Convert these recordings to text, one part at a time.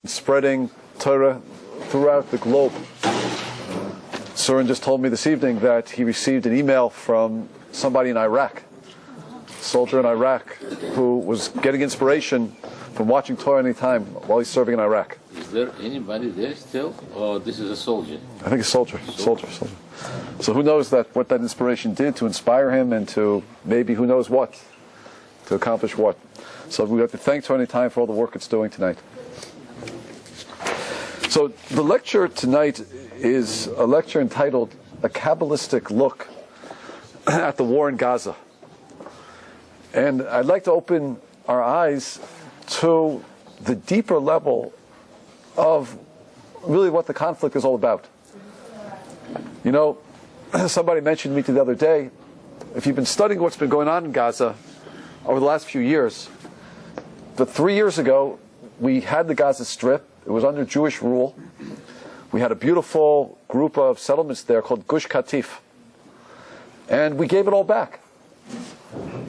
spreading Torah throughout the globe. Surin just told me this evening that he received an email from somebody in Iraq, a soldier in Iraq, who was getting inspiration from watching Torah anytime while he's serving in Iraq. Is there anybody there still, or this is a soldier? I think a soldier. So who knows what that inspiration did to inspire him and to maybe who knows what, to accomplish what. So we have to thank Torah Anytime for all the work it's doing tonight. So the lecture tonight is a lecture entitled A Kabbalistic Look at the War in Gaza. And I'd like to open our eyes to the deeper level of really what the conflict is all about. You know, somebody mentioned to me the other day, if you've been studying what's been going on in Gaza over the last few years, but 3 years ago, we had the Gaza Strip. It was under Jewish rule. We had a beautiful group of settlements there called Gush Katif. And we gave it all back.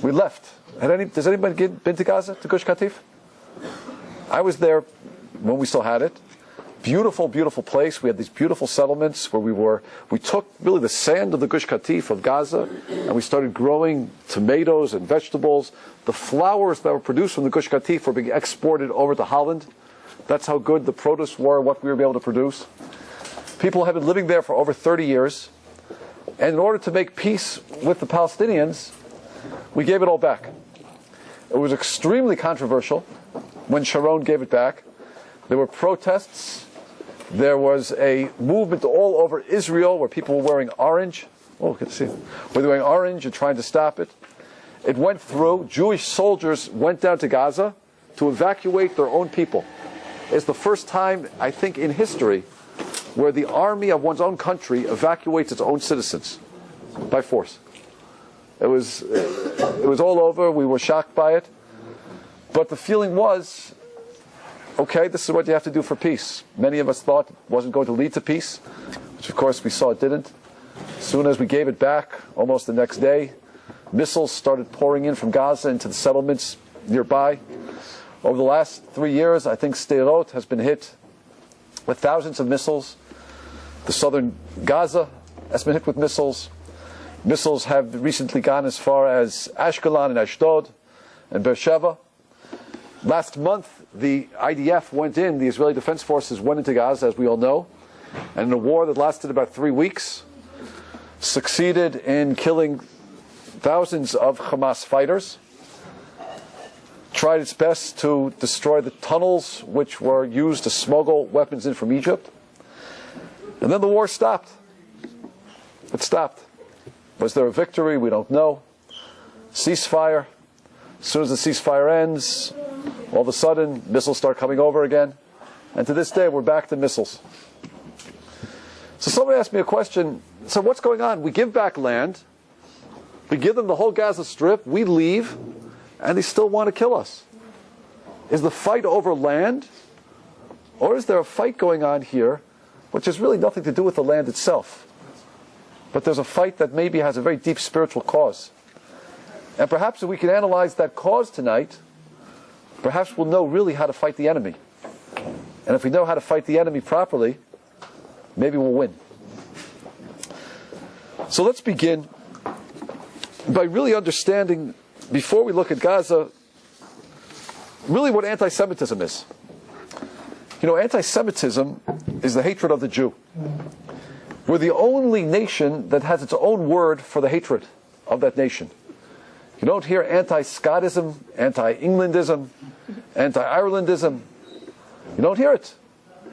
We left. Does anybody been to Gaza, to Gush Katif? I was there when we still had it. Beautiful, beautiful place. We had these beautiful settlements where we took really the sand of the Gush Katif of Gaza and we started growing tomatoes and vegetables. The flowers that were produced from the Gush Katif were being exported over to Holland. That's how good the produce were, what we were able to produce. People have been living there for over 30 years. And in order to make peace with the Palestinians, we gave it all back. It was extremely controversial when Sharon gave it back. There were protests. There was a movement all over Israel where people were wearing orange. Oh, good to see. Were they wearing orange and trying to stop it? It went through. Jewish soldiers went down to Gaza to evacuate their own people. It's the first time, I think, in history where the army of one's own country evacuates its own citizens by force. It was all over. We were shocked by it. But the feeling was, okay, this is what you have to do for peace. Many of us thought it wasn't going to lead to peace, which of course we saw it didn't. As soon as we gave it back, almost the next day, missiles started pouring in from Gaza into the settlements nearby. Over the last 3 years, I think Sderot has been hit with thousands of missiles. The southern Gaza has been hit with missiles. Missiles have recently gone as far as Ashkelon and Ashdod and Beersheba. Last month, the IDF went in, the Israeli Defense Forces went into Gaza, as we all know, and in a war that lasted about 3 weeks, succeeded in killing thousands of Hamas fighters, tried its best to destroy the tunnels which were used to smuggle weapons in from Egypt. And then the war stopped. It stopped. Was there a victory? We don't know. Ceasefire. As soon as the ceasefire ends, all of a sudden, missiles start coming over again. And to this day, we're back to missiles. So somebody asked me a question. So what's going on? We give back land. We give them the whole Gaza Strip. We leave. And they still want to kill us. Is the fight over land? Or is there a fight going on here which has really nothing to do with the land itself? But there's a fight that maybe has a very deep spiritual cause. And perhaps if we can analyze that cause tonight, perhaps we'll know really how to fight the enemy. And if we know how to fight the enemy properly, maybe we'll win. So let's begin by really understanding, before we look at Gaza, really what anti-Semitism is. You know, anti-Semitism is the hatred of the Jew. We're the only nation that has its own word for the hatred of that nation. You don't hear anti-Scotism, anti-Englandism, anti-Irelandism. You don't hear it.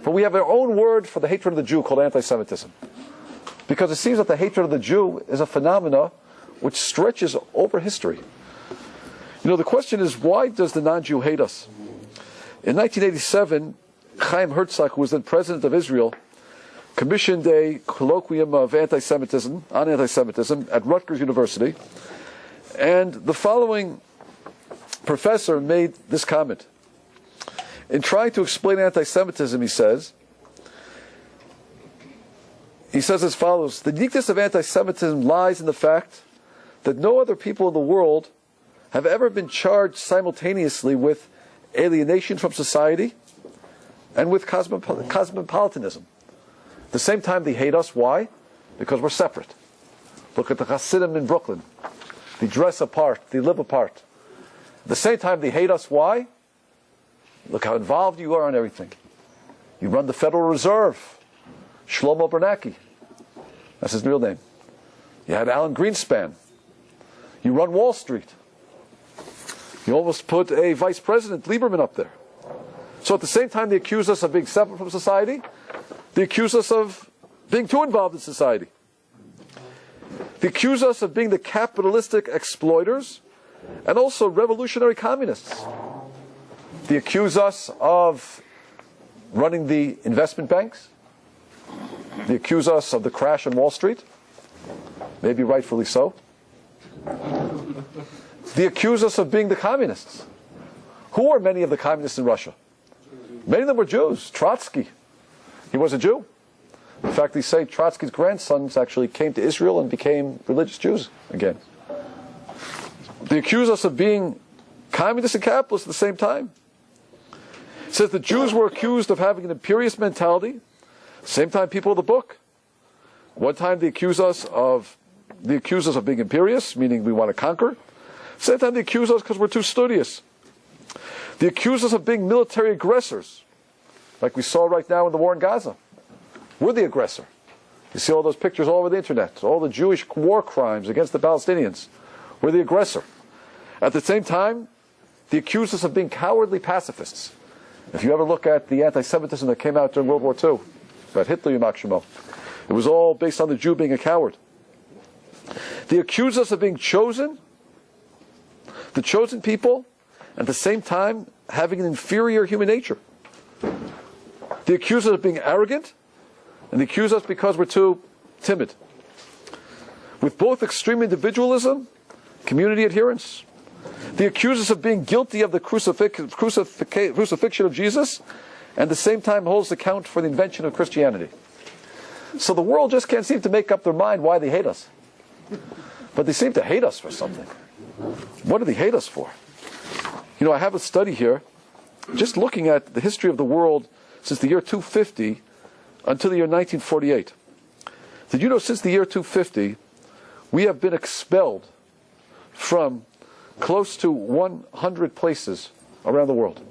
But we have our own word for the hatred of the Jew called anti-Semitism. Because it seems that the hatred of the Jew is a phenomena which stretches over history. You know, the question is, why does the non-Jew hate us? In 1987, Chaim Herzog, who was then president of Israel, commissioned a colloquium of anti-Semitism, on anti-Semitism, at Rutgers University. And the following professor made this comment. In trying to explain anti-Semitism, he says as follows: the uniqueness of anti-Semitism lies in the fact that no other people in the world have ever been charged simultaneously with alienation from society and with cosmopolitanism. At the same time, they hate us. Why? Because we're separate. Look at the Hasidim in Brooklyn. They dress apart. They live apart. At the same time, they hate us. Why? Look how involved you are in everything. You run the Federal Reserve. Shlomo Bernanke. That's his real name. You had Alan Greenspan. You run Wall Street. You almost put a Vice President, Lieberman, up there. So at the same time, they accuse us of being separate from society. They accuse us of being too involved in society. They accuse us of being the capitalistic exploiters and also revolutionary communists. They accuse us of running the investment banks. They accuse us of the crash on Wall Street. Maybe rightfully so. They accuse us of being the communists. Who are many of the communists in Russia? Many of them were Jews. Trotsky, he was a Jew. In fact, they say Trotsky's grandsons actually came to Israel and became religious Jews again. They accuse us of being communists and capitalists at the same time. It says the Jews were accused of having an imperious mentality. Same time, people of the book. One time they accuse us of being imperious, meaning we want to conquer. Same time they accuse us because we're too studious. They accuse us of being military aggressors, like we saw right now in the war in Gaza. We're the aggressor. You see all those pictures all over the internet, all the Jewish war crimes against the Palestinians. We're the aggressor. At the same time, they accuse us of being cowardly pacifists. If you ever look at the anti-Semitism that came out during World War II, about Hitler, Yom HaShomo, it was all based on the Jew being a coward. They accuse us of being chosen, the chosen people, and at the same time having an inferior human nature. They accuse us of being arrogant, and they accuse us because we're too timid. With both extreme individualism, community adherence, they accuse us of being guilty of the crucifixion of Jesus, and at the same time holds account for the invention of Christianity. So the world just can't seem to make up their mind why they hate us. But they seem to hate us for something. What do they hate us for? You know, I have a study here, just looking at the history of the world since the year 250 until the year 1948. Did you know since the year 250, we have been expelled from close to 100 places around the world.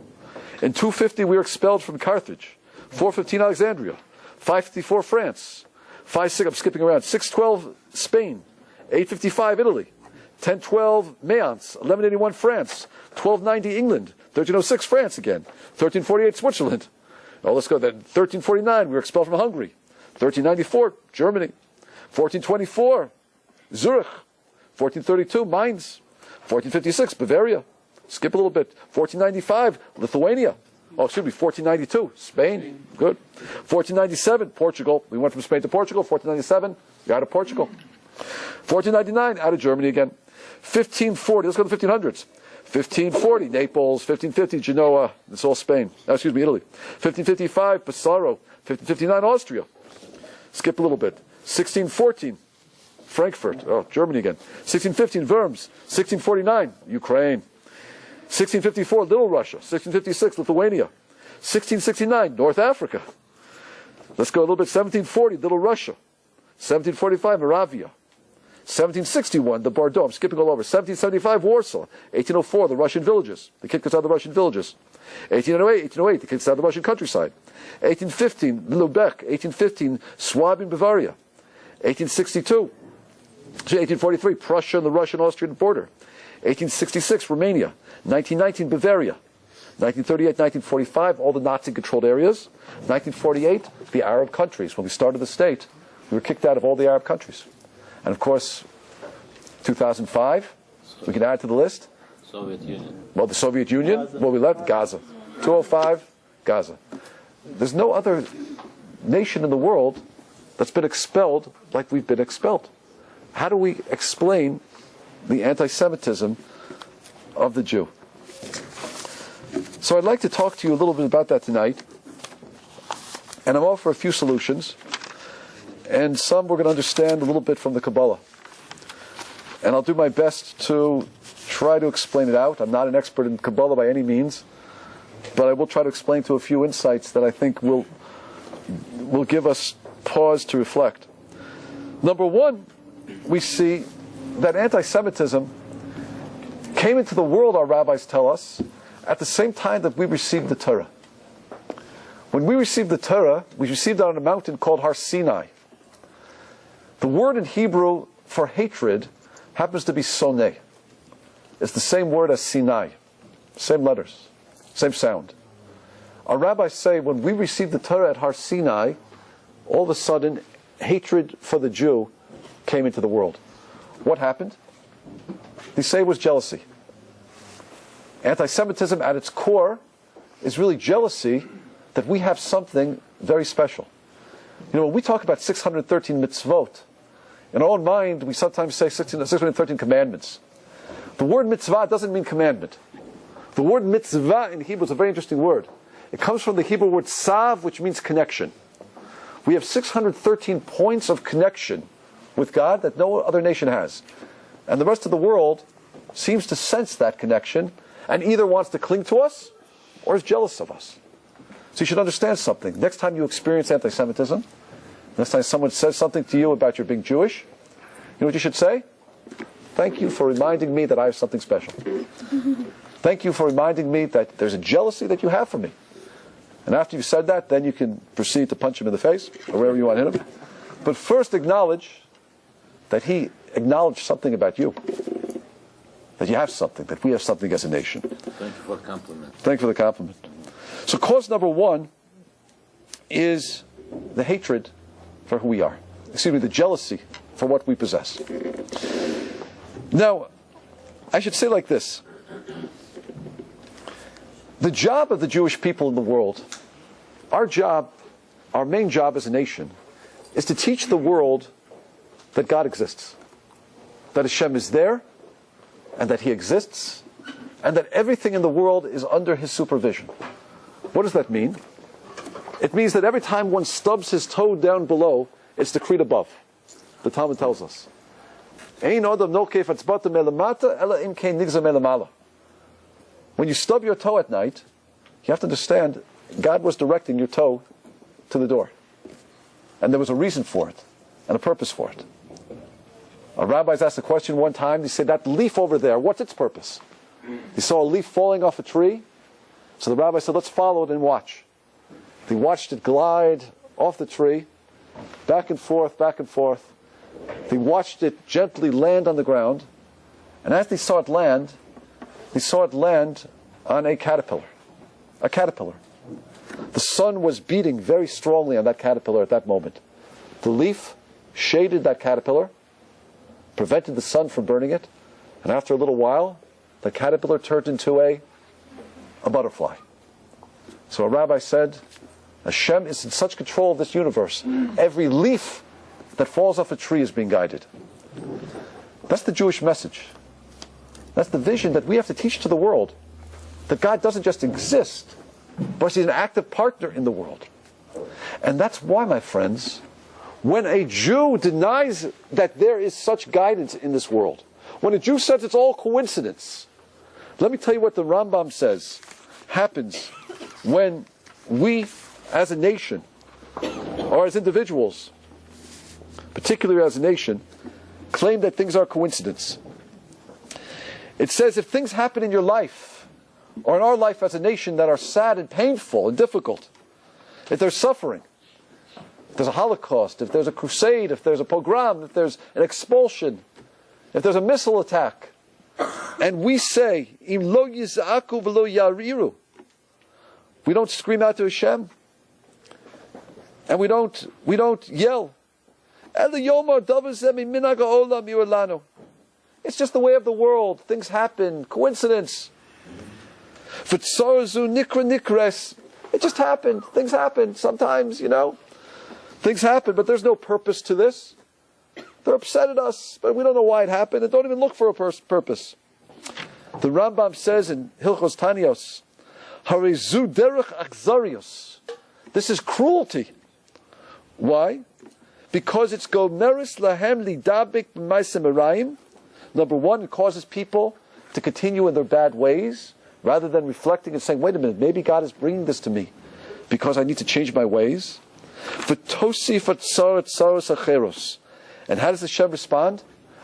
In 250, we were expelled from Carthage, 415 Alexandria, 554 France, 56, I'm skipping around, 612 Spain, 855 Italy, 1012 Mayence, 1181 France, 1290 England, 1306 France again, 1348 Switzerland. Oh, let's go then. 1349, we were expelled from Hungary. 1394, Germany. 1424, Zurich. 1432, Mainz. 1456, Bavaria. Skip a little bit. 1495, Lithuania. Oh, excuse me, 1492, Spain. Good. 1497, Portugal. We went from Spain to Portugal. 1497, you're out of Portugal. 1499, out of Germany again. 1540, let's go to the 1500s. 1540, Naples. 1550, Genoa. It's all Spain. Italy. 1555, Pesaro. 1559, Austria. Skip a little bit. 1614, Frankfurt. Oh, Germany again. 1615, Worms. 1649, Ukraine. 1654, Little Russia. 1656, Lithuania. 1669, North Africa. Let's go a little bit. 1740, Little Russia. 1745, Moravia. 1761, the Bordeaux. I'm skipping all over. 1775, Warsaw. 1804, the Russian villages. They kicked us out of the Russian villages. 1808, they kicked us out of the Russian countryside. 1815, Lubeck. 1815, Swab in Bavaria. 1862, 1843, Prussia and the Russian-Austrian border. 1866, Romania. 1919, Bavaria. 1938, 1945, all the Nazi-controlled areas. 1948, the Arab countries. When we started the state, we were kicked out of all the Arab countries. And of course, 2005, we can add to the list. Soviet Union. Well, the Soviet Union. Well, we left Gaza. 205, Gaza. There's no other nation in the world that's been expelled like we've been expelled. How do we explain the anti-Semitism of the Jew? So I'd like to talk to you a little bit about that tonight. And I'm offer a few solutions. And some we're going to understand a little bit from the Kabbalah. And I'll do my best to try to explain it out. I'm not an expert in Kabbalah by any means. but I will try to explain to a few insights that I think will give us pause to reflect. Number one, we see that anti-Semitism came into the world, our rabbis tell us, at the same time that we received the Torah. When we received the Torah, we received it on a mountain called Har Sinai. The word in Hebrew for hatred happens to be soneh. It's the same word as Sinai. Same letters, same sound. Our rabbis say when we received the Torah at Har Sinai, all of a sudden, hatred for the Jew came into the world. What happened? They say it was jealousy. Anti-Semitism at its core is really jealousy that we have something very special. You know, when we talk about 613 mitzvot, in our own mind, we sometimes say 613 commandments. The word mitzvah doesn't mean commandment. The word mitzvah in Hebrew is a very interesting word. It comes from the Hebrew word sav, which means connection. We have 613 points of connection with God that no other nation has. And the rest of the world seems to sense that connection and either wants to cling to us or is jealous of us. So you should understand something. Next time you experience anti-Semitism, next time someone says something to you about your being Jewish, you know what you should say? Thank you for reminding me that I have something special. Thank you for reminding me that there's a jealousy that you have for me. And after you've said that, then you can proceed to punch him in the face, or wherever you want to hit him. But first acknowledge that he acknowledged something about you. That you have something, that we have something as a nation. Thank you for the compliment. Thank you for the compliment. So cause number one is the hatred for who we are. Excuse me, the jealousy for what we possess. Now, I should say like this. The job of the Jewish people in the world, our main job as a nation, is to teach the world that God exists. That Hashem is there, and that He exists, and that everything in the world is under His supervision. What does that mean? It means that every time one stubs his toe down below, it's decreed above. The Talmud tells us. When you stub your toe at night, you have to understand God was directing your toe to the door. And there was a reason for it, and a purpose for it. Our rabbis asked a question one time. They said, that leaf over there, what's its purpose? They saw a leaf falling off a tree. So the rabbi said, let's follow it and watch. They watched it glide off the tree, back and forth, back and forth. They watched it gently land on the ground. And as they saw it land on a caterpillar. A caterpillar. The sun was beating very strongly on that caterpillar at that moment. The leaf shaded that caterpillar, prevented the sun from burning it, and after a little while, the caterpillar turned into a butterfly. So a rabbi said, Hashem is in such control of this universe. Every leaf that falls off a tree is being guided. That's the Jewish message. That's the vision that we have to teach to the world. That God doesn't just exist, but He's an active partner in the world. And that's why, my friends, when a Jew denies that there is such guidance in this world, when a Jew says it's all coincidence, let me tell you what the Rambam says happens when we, as a nation, or as individuals, particularly as a nation, claim that things are coincidence. It says if things happen in your life, or in our life as a nation, that are sad and painful and difficult, if there's suffering, if there's a Holocaust, if there's a crusade, if there's a pogrom, if there's an expulsion, if there's a missile attack, and we say, Im lo yiz'aku v'lo yariru, we don't scream out to Hashem, and we don't yell. It's just the way of the world. Things happen. Coincidence. It just happened. Things happen. Sometimes, things happen, but there's no purpose to this. They're upset at us, but we don't know why it happened, and don't even look for a purpose. The Rambam says in Hilchos Tanios, Harezu derech akzarios. This is cruelty. Why? Because it's gomeris lahem lidabik b'maisem erayim. Number one, it causes people to continue in their bad ways. rather than reflecting and saying, wait a minute, maybe God is bringing this to me because I need to change my ways. And how does Hashem respond?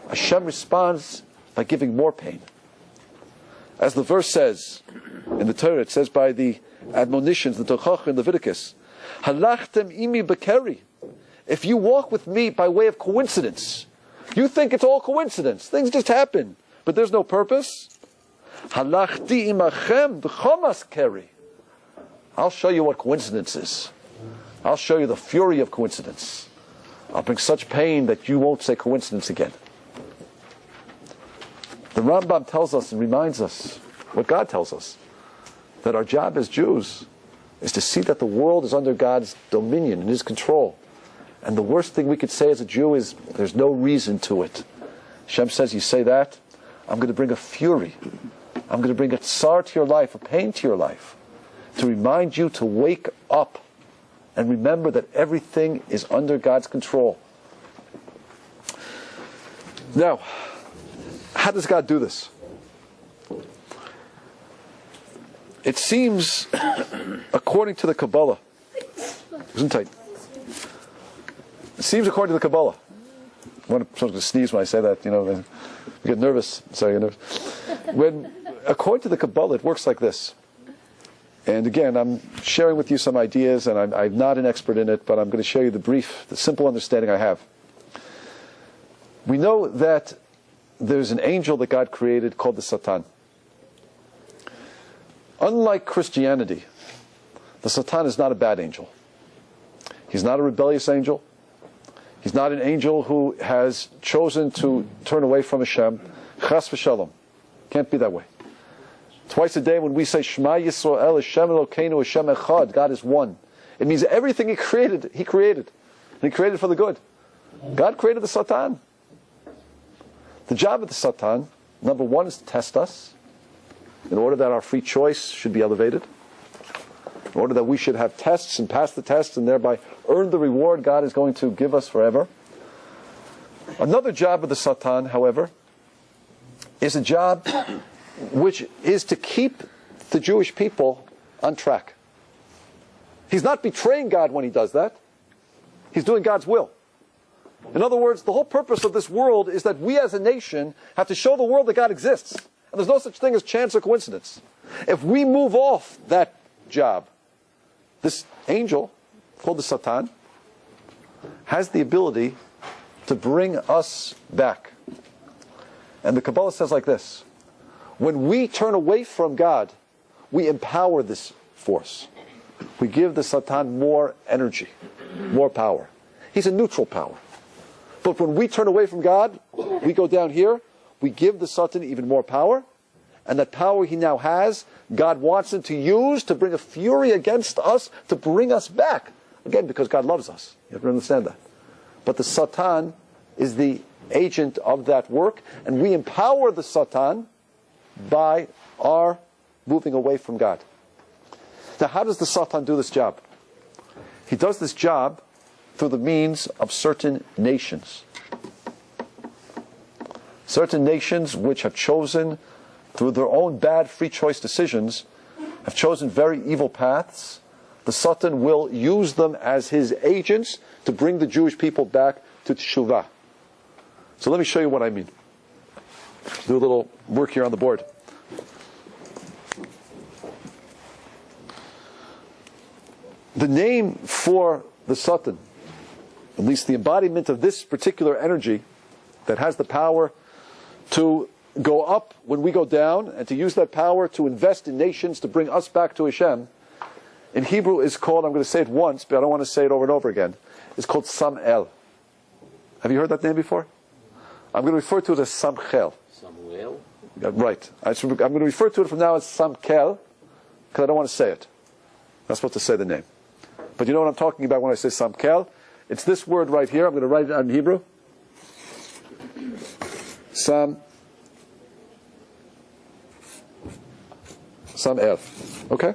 Hashem responds by giving more pain. As the verse says in the Torah, it says by the admonitions, the Tochach in Leviticus, Halachtem imi bekeri. If you walk with me by way of coincidence, you think it's all coincidence, things just happen, but there's no purpose. Halachti imachem b'chomas keri. I'll show you what coincidence is. I'll show you the fury of coincidence. I'll bring such pain that you won't say coincidence again. The Rambam tells us and reminds us what God tells us, that our job as Jews is to see that the world is under God's dominion and His control. And the worst thing we could say as a Jew is, there's no reason to it. Hashem says, you say that, I'm going to bring a fury. I'm going to bring a tsar to your life, a pain to your life, to remind you to wake up and remember that everything is under God's control. Now, how does God do this? It seems, according to the Kabbalah, it seems according to the Kabbalah, I'm going to sneeze when I say that, I get nervous. Sorry, I get nervous. According to the Kabbalah, it works like this. And again, I'm sharing with you some ideas, and I'm not an expert in it, but I'm going to show you the simple understanding I have. We know that there's an angel that God created called the Satan. Unlike Christianity, the Satan is not a bad angel. He's not a rebellious angel. He's not an angel who has chosen to turn away from Hashem. Chas v'shalom. Can't be that way. Twice a day when we say Shema Yisrael, Hashem Elokeinu, Hashem Echad, God is one. It means everything He created. And He created for the good. God created the Satan. The job of the Satan, number one, is to test us, in order that our free choice should be elevated, in order that we should have tests and pass the tests and thereby earn the reward God is going to give us forever. Another job of the Satan, however, is a job which is to keep the Jewish people on track. He's not betraying God when he does that. He's doing God's will. In other words, the whole purpose of this world is that we as a nation have to show the world that God exists. And there's no such thing as chance or coincidence. If we move off that job, this angel, called the Satan, has the ability to bring us back. And the Kabbalah says like this: when we turn away from God, we empower this force. We give the Satan more energy, more power. He's a neutral power. But when we turn away from God, we go down here, we give the Satan even more power, and that power he now has, God wants him to use to bring a fury against us, to bring us back. Again, because God loves us. You have to understand that. But the Satan is the agent of that work, and we empower the Satan by our moving away from God. Now, how does the Satan do this job? He does this job through the means of certain nations. Certain nations which have chosen, through their own bad free choice decisions, have chosen very evil paths. The Satan will use them as his agents to bring the Jewish people back to Teshuvah. So let me show you what I mean. Do a little work here on the board. The name for the Satan, at least the embodiment of this particular energy that has the power to go up when we go down, and to use that power to invest in nations to bring us back to Hashem, in Hebrew is called, I'm going to say it once, but I don't want to say it over and over again, it's called Sam'el. Have you heard that name before? I'm going to refer to it as Samchel. Samuel? Right. I'm going to refer to it from now as Samkel, because I don't want to say it. I'm not supposed to say the name. But you know what I'm talking about when I say Samkel? It's this word right here. I'm going to write it out in Hebrew. Samel. Okay?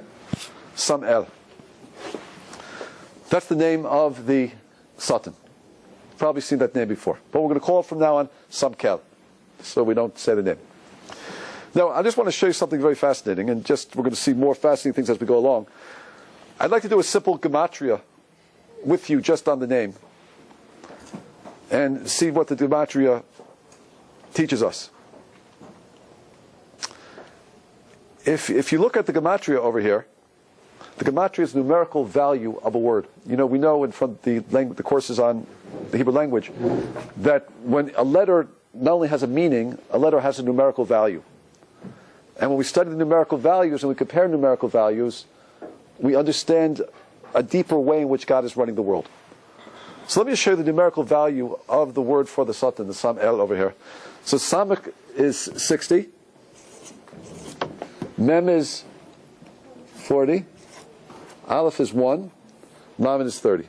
Samel. That's the name of the Satan. Probably seen that name before. But we're going to call it from now on Samkel, so we don't say the name. Now, I just want to show you something very fascinating, and we're going to see more fascinating things as we go along. I'd like to do a simple gematria with you just on the name and see what the gematria teaches us. If you look at the gematria over here, the gematria is the numerical value of a word. We know from the courses on the Hebrew language that when a letter not only has a meaning, a letter has a numerical value. And when we study the numerical values and we compare numerical values, we understand a deeper way in which God is running the world. So let me show you the numerical value of the word for the Satan, the Sam El over here. So Samach is 60. Mem is 40. Aleph is 1. Lamed is 30.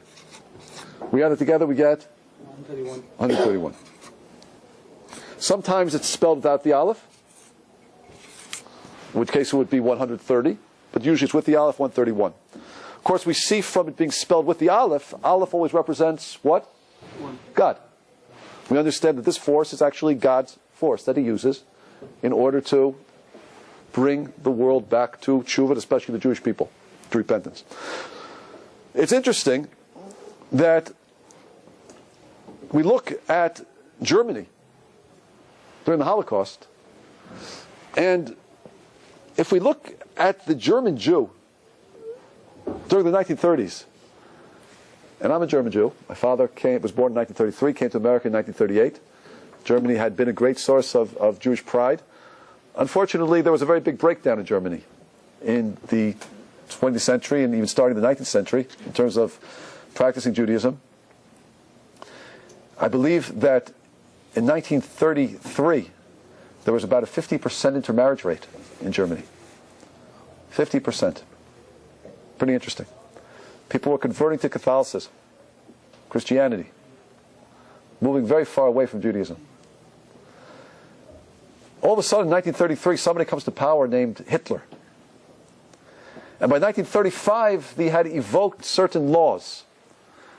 We add it together, we get 131. Sometimes it's spelled without the Aleph, in which case it would be 130, but usually it's with the Aleph, 131. Of course, we see from it being spelled with the Aleph always represents what? God. We understand that this force is actually God's force that He uses in order to bring the world back to tshuva, especially the Jewish people, to repentance. It's interesting that we look at Germany during the Holocaust, and if we look at the German Jew during the 1930s, and I'm a German Jew. My father was born in 1933, came to America in 1938. Germany had been a great source of Jewish pride. Unfortunately, there was a very big breakdown in Germany in the 20th century and even starting the 19th century in terms of practicing Judaism. I believe that in 1933, there was about a 50% intermarriage rate in Germany. 50%. Pretty interesting. People were converting to Catholicism, Christianity, moving very far away from Judaism. All of a sudden, in 1933, somebody comes to power named Hitler. And by 1935, they had evoked certain laws.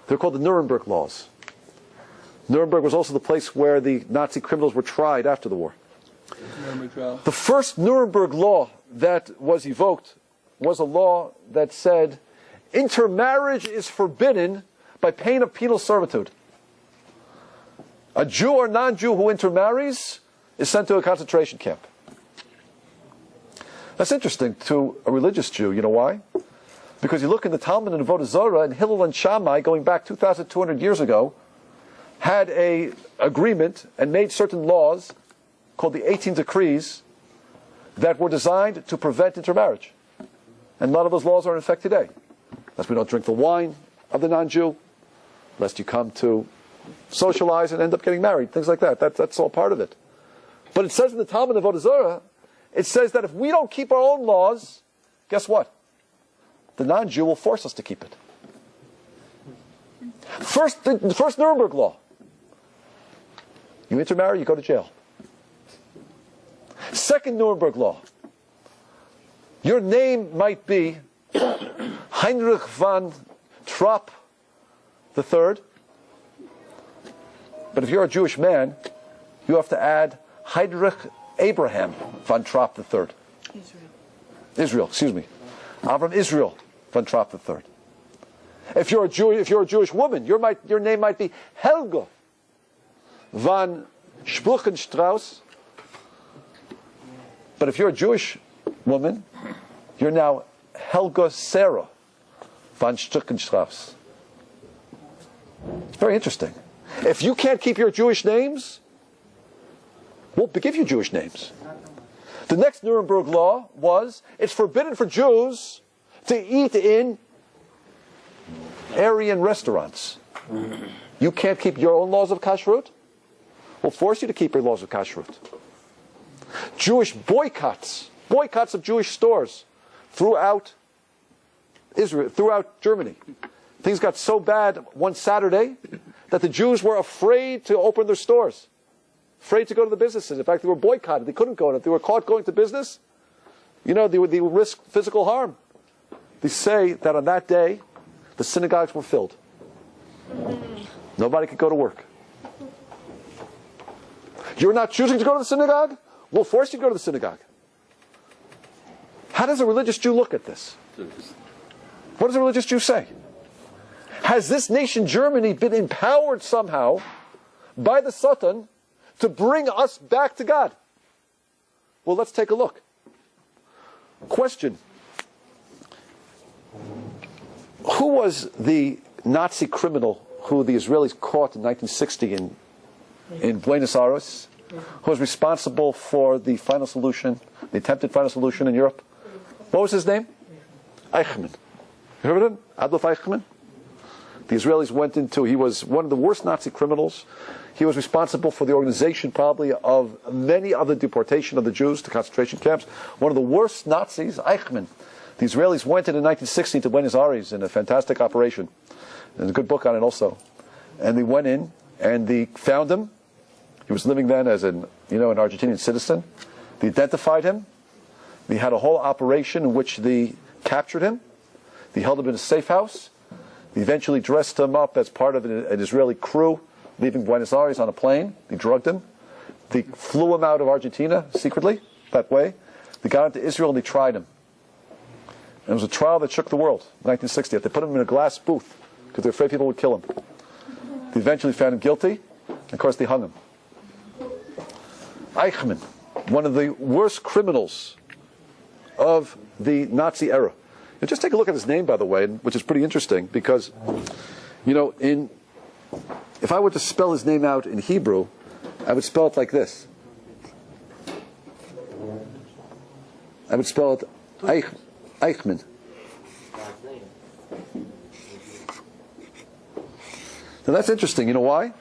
They're called the Nuremberg laws. Nuremberg was also the place where the Nazi criminals were tried after the war. The first Nuremberg law that was evoked was a law that said intermarriage is forbidden by pain of penal servitude. A Jew or non-Jew who intermarries is sent to a concentration camp. That's interesting to a religious Jew. You know why? Because you look in the Talmud and Avodah Zarah, and Hillel and Shammai, going back 2,200 years ago, had an agreement and made certain laws called the 18 Decrees that were designed to prevent intermarriage. And a lot of those laws are in effect today. Lest we don't drink the wine of the non-Jew, lest you come to socialize and end up getting married, things like that. That's all part of it. But it says in the Talmud of Avodah Zarah, it says that if we don't keep our own laws, guess what? The non-Jew will force us to keep it. The first Nuremberg law. You intermarry, you go to jail. Second Nuremberg law. Your name might be Heinrich von Trapp III, but if you're a Jewish man, you have to add Heinrich Abraham von Trapp III. Israel, excuse me. Avram Israel von Trapp III. If you're a Jewish woman, your name might be Helga von Spruchenstrauss. But if you're a Jewish woman, you're now Helga Sarah von Spruchenstrauss. It's very interesting. If you can't keep your Jewish names, we'll give you Jewish names. The next Nuremberg law was, it's forbidden for Jews to eat in Aryan restaurants. You can't keep your own laws of kashrut? We'll force you to keep your laws of kashrut. Jewish boycotts of Jewish stores throughout Israel, throughout Germany. Things got so bad one Saturday that the Jews were afraid to open their stores, afraid to go to the businesses. In fact, they were boycotted. They couldn't go. And if they were caught going to business, they would risk physical harm. They say that on that day, the synagogues were filled. Nobody could go to work. You're not choosing to go to the synagogue? We'll force you to go to the synagogue. How does a religious Jew look at this? What does a religious Jew say? Has this nation, Germany, been empowered somehow by the Satan to bring us back to God? Well, let's take a look. Question. Who was the Nazi criminal who the Israelis caught in 1960 in Buenos Aires? Who was responsible for the final solution, the attempted final solution in Europe? What was his name? Eichmann. You heard of him? Adolf Eichmann? The Israelis went into, he was one of the worst Nazi criminals. He was responsible for the organization probably of many of the deportation of the Jews to concentration camps. One of the worst Nazis, Eichmann. The Israelis went in 1960 to Buenos Aires in a fantastic operation. There's a good book on it also. And they went in and they found him. He was living then as an Argentinian citizen. They identified him. They had a whole operation in which they captured him. They held him in a safe house. They eventually dressed him up as part of an Israeli crew leaving Buenos Aires on a plane. They drugged him. They flew him out of Argentina secretly that way. They got into Israel and they tried him. And it was a trial that shook the world in 1960. They put him in a glass booth because they were afraid people would kill him. They eventually found him guilty. And of course, they hung him. Eichmann, one of the worst criminals of the Nazi era. And just take a look at his name, by the way, which is pretty interesting because, if I were to spell his name out in Hebrew, I would spell it like this. I would spell it Eichmann. Now that's interesting. You know why?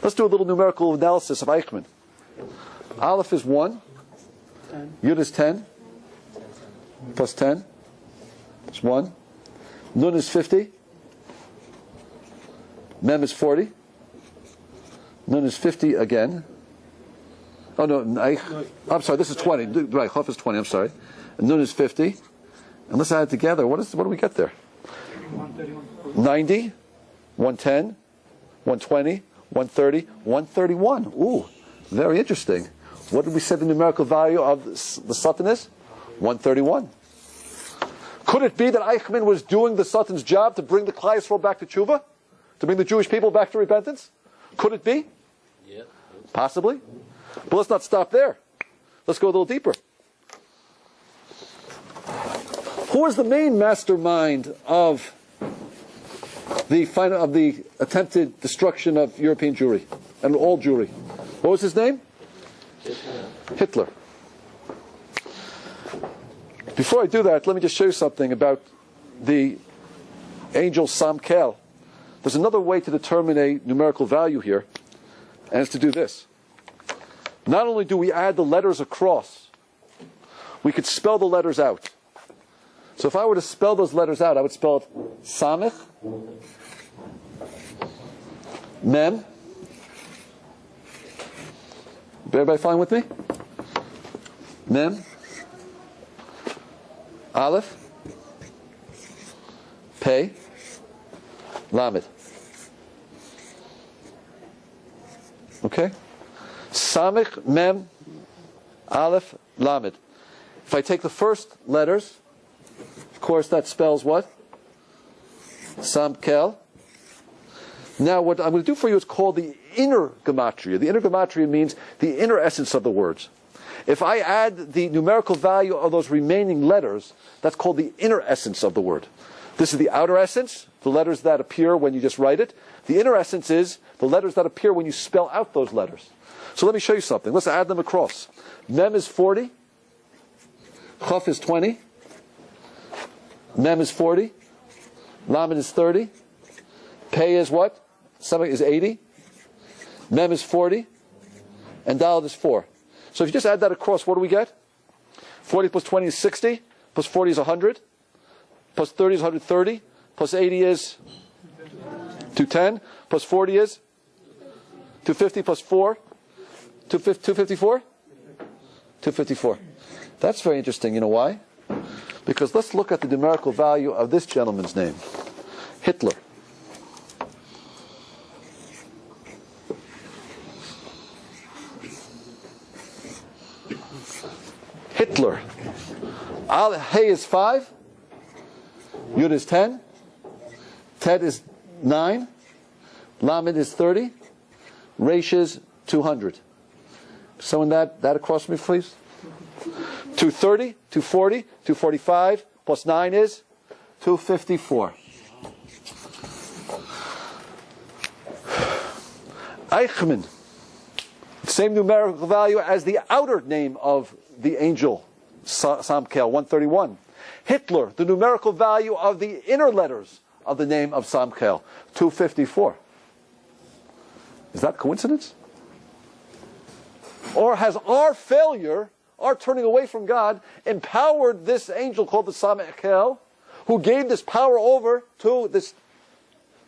Let's do a little numerical analysis of Eichmann. Aleph is 1. Yud is 10. Plus 10. It's 1. Nun is 50. Mem is 40. Nun is 50 again. Oh no, I'm sorry, this is 20. Right, Chof is 20, I'm sorry. And Nun is 50. And let's add it together. What do we get there? 90, 110, 120, 130, 131. Ooh, very interesting. What did we say the numerical value of the Satan is? 131. Could it be that Eichmann was doing the Satan's job to bring the Klal Yisrael back to tshuva? To bring the Jewish people back to repentance? Could it be? Yeah. Possibly. But let's not stop there. Let's go a little deeper. Who is the main mastermind of the attempted destruction of European Jewry and all Jewry? What was his name? Hitler. Before I do that, let me just show you something about the angel Samkel. There's another way to determine a numerical value here, and it's to do this. Not only do we add the letters across, we could spell the letters out. So if I were to spell those letters out, I would spell it Samech, Mem. Everybody fine with me? Mem, Aleph, Pei, Lamed. Okay? Samech, Mem, Aleph, Lamed. If I take the first letters, of course that spells what? Samkel. Now what I'm going to do for you is called the inner gematria. The inner gematria means the inner essence of the words. If I add the numerical value of those remaining letters, that's called the inner essence of the word. This is the outer essence, the letters that appear when you just write it. The inner essence is the letters that appear when you spell out those letters. So let me show you something. Let's add them across. Mem is 40. Chaf is 20. Mem is 40. Lamed is 30. Pei is what? Samech is 80. Mem is 40. And Daled is 4. So if you just add that across, what do we get? 40 plus 20 is 60. Plus 40 is 100. Plus 30 is 130. Plus 80 is 210. Plus 40 is 250 plus 4. 254? 254. That's very interesting. You know why? Because let's look at the numerical value of this gentleman's name. Hitler. Hitler. Hey is 5. Yud is 10. Tet is 9. Lamed is 30. Resh is 200. Someone that across from me, please. 230, 240, 245 plus 9 is 254. Eichmann, same numerical value as the outer name of the angel, Samkel, 131. Hitler, the numerical value of the inner letters of the name of Samkel, 254. Is that coincidence? Or has our failure, our turning away from God, empowered this angel called the Samkel, who gave this power over to this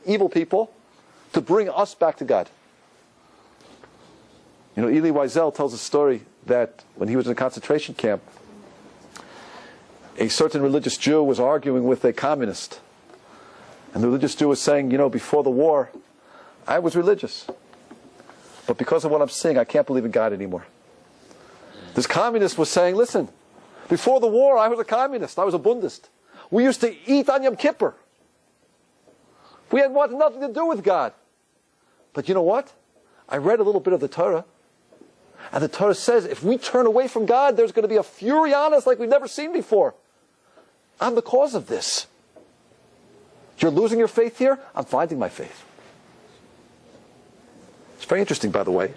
evil people to bring us back to God? You know, Elie Wiesel tells a story that when he was in a concentration camp, a certain religious Jew was arguing with a communist. And the religious Jew was saying, you know, before the war, I was religious. But because of what I'm seeing, I can't believe in God anymore. This communist was saying, listen, before the war, I was a communist. I was a Bundist. We used to eat on Yom Kippur. We had nothing to do with God. But you know what? I read a little bit of the Torah. And the Torah says, if we turn away from God, there's going to be a fury on us like we've never seen before. I'm the cause of this. You're losing your faith here? I'm finding my faith. It's very interesting, by the way.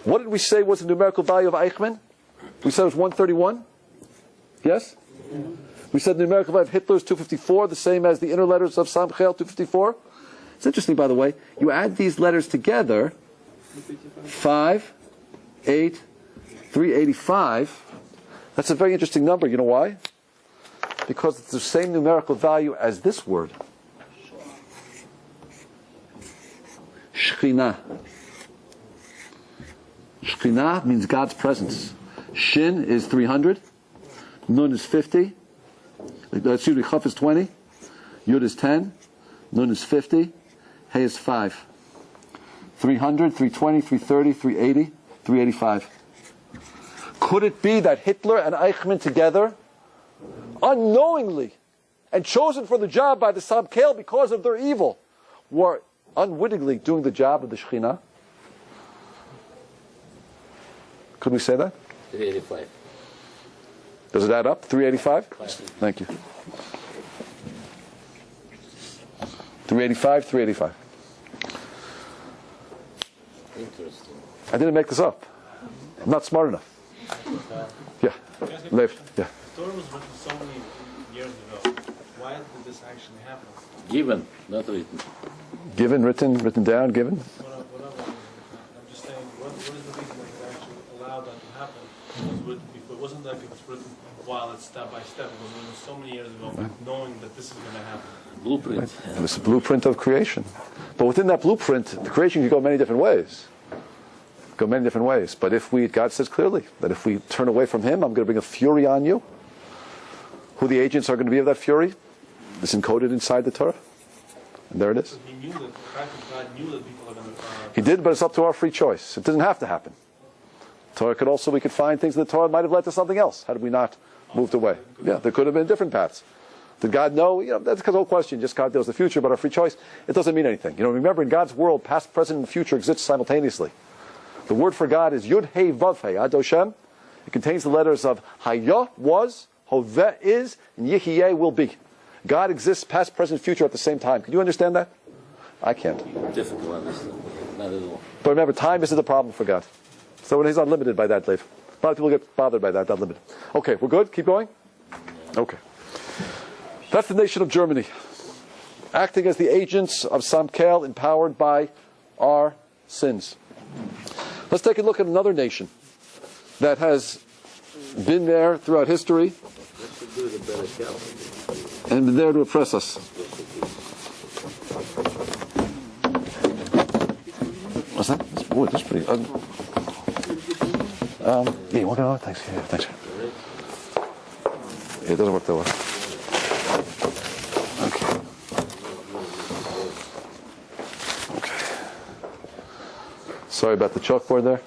What did we say was the numerical value of Eichmann? We said it was 131? Yes? We said the numerical value of Hitler is 254, the same as the inner letters of Samkel, 254. It's interesting, by the way. You add these letters together, 5, 8, 385. That's a very interesting number. You know why? Because it's the same numerical value as this word. Shekhinah. Shekhinah means God's presence. Shin is 300. Nun is 50. Excuse me, Chaf is 20. Yud is 10. Nun is 50. Hey is 5. 300, 320, 330, 380, 385. Could it be that Hitler and Eichmann together, unknowingly and chosen for the job by the Samkel because of their evil, were unwittingly doing the job of the Shekhinah? Could we say that? 385. Does it add up? 385? Thank you. 385, 385. Interesting. I didn't make this up. I'm not smart enough. Yeah. Lev. Yeah. The Torah was written so many years ago. Why did this actually happen? Given, not written. Given, written down, given. Whatever. I'm just saying, what is the reason that it actually allowed that to happen? It was written before. It wasn't like it was written while it's step by step. It was written so many years ago, knowing that this is going to happen. Blueprint. It was the blueprint of creation. But within that blueprint, the creation can go many different ways. But if God says clearly that if we turn away from Him, I'm going to bring a fury on you. Who the agents are going to be of that fury is encoded inside the Torah. And there it is. He knew that, the fact that God knew that people are going to... He did, but it's up to our free choice. It doesn't have to happen. Torah could also, we could find things that the Torah might have led to something else had we not moved away. Yeah, there could have been different paths. Did God know? You know, that's the whole question. Just God knows the future, but our free choice, it doesn't mean anything. You know, remember in God's world, past, present, and future exist simultaneously. The word for God is Yud Hey Vav Hey Ad Hashem. It contains the letters of Hayah was, Hoveh is, and Yehiyeh will be. God exists past, present, future at the same time. Can you understand that? I can't. Difficult to understand. Not at all. But remember, time isn't the problem for God. So He's unlimited by that, Lev. A lot of people get bothered by that, not limited. Okay, we're good? Keep going? Okay. That's the nation of Germany. Acting as the agents of Samkel, empowered by our sins. Let's take a look at another nation that has been there throughout history and been there to oppress us. What's that? Boy, that's pretty ugly. Yeah, you want to go? Thanks. Yeah, thanks. Yeah, it doesn't work that way. Okay. Sorry about the chalkboard there.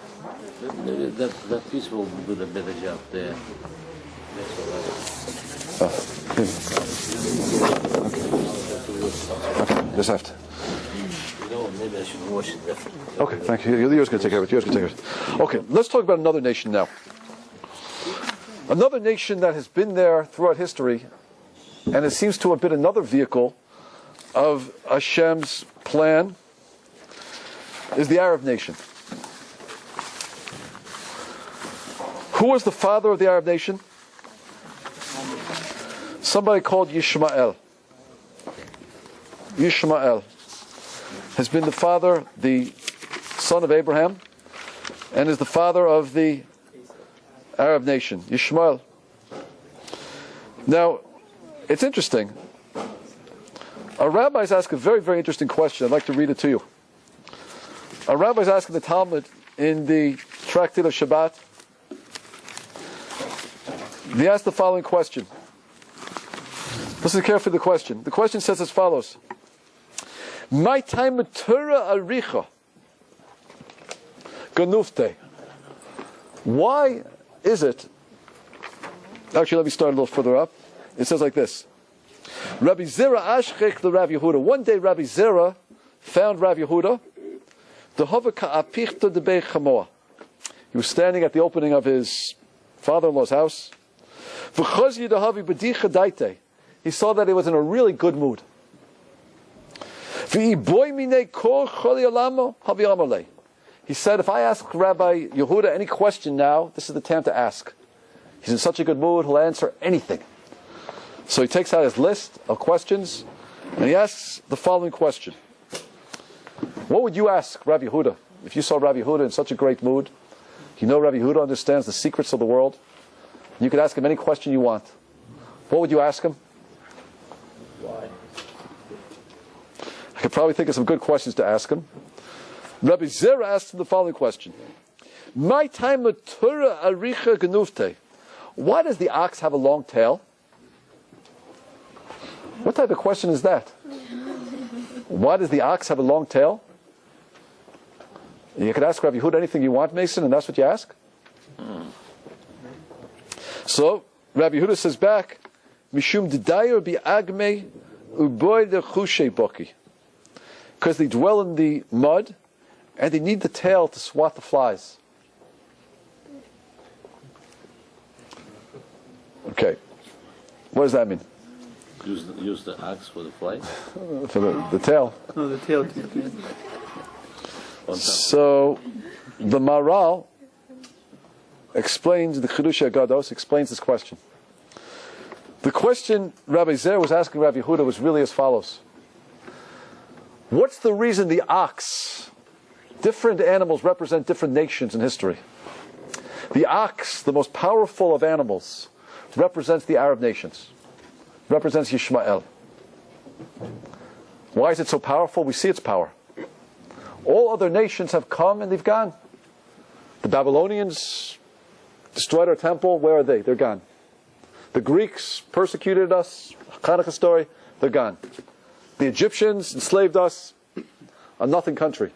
That piece will do a better job there. That's all right. Okay, just have to. Maybe I should wash it. Okay, thank you. Yours going to take care of it. Yours going to take care of it. Okay, let's talk about another nation now. Another nation that has been there throughout history, and it seems to have been another vehicle of Hashem's plan, is the Arab nation. Who was the father of the Arab nation? Somebody called Yishmael. Yishmael has been the father, the son of Abraham, and is the father of the Arab nation, Yishmael. Now, it's interesting. Our rabbis ask a very, very interesting question. I'd like to read it to you. Our rabbis ask in the Talmud, in the Tractate of Shabbat, they ask the following question. Listen carefully to the question. The question says as follows. My time Torah aricha ganufte. Why is it? Actually, let me start a little further up. It says like this. Rabbi Zera ashchech the Rav Yehuda. One day Rabbi Zera found Rav Yehuda. The hovaka apichta de bei chamoa. He was standing at the opening of his father-in-law's house. V'chazyi dehavi b'dicha daite. He saw that he was in a really good mood. He said, if I ask Rabbi Yehuda any question now, this is the time to ask. He's in such a good mood, he'll answer anything. So he takes out his list of questions, and he asks the following question. What would you ask Rabbi Yehuda? If you saw Rabbi Yehuda in such a great mood, you know Rabbi Yehuda understands the secrets of the world, you could ask him any question you want. What would you ask him? Why? I could probably think of some good questions to ask him. Rabbi Zera asked him the following question. My time Torah aricha genufte. Why does the ox have a long tail? What type of question is that? Why does the ox have a long tail? You could ask Rabbi Yehuda anything you want, Mason, and that's what you ask? So, Rabbi Yehuda says back, Mishum d'dayer bi'agme uboy lechushe boki. Because they dwell in the mud, and they need the tail to swat the flies. Okay. What does that mean? Use the axe for the fly? For the tail. No, the tail. So, the Maral explains, the Chidush HaGados explains this question. The question Rabbi Zer was asking Rabbi Yehuda was really as follows. What's the reason the ox, different animals represent different nations in history? The ox, the most powerful of animals, represents the Arab nations, represents Yishmael. Why is it so powerful? We see its power. All other nations have come and they've gone. The Babylonians destroyed our temple. Where are they? They're gone. The Greeks persecuted us. Hanukkah story. They're gone. The Egyptians enslaved us. A nothing country.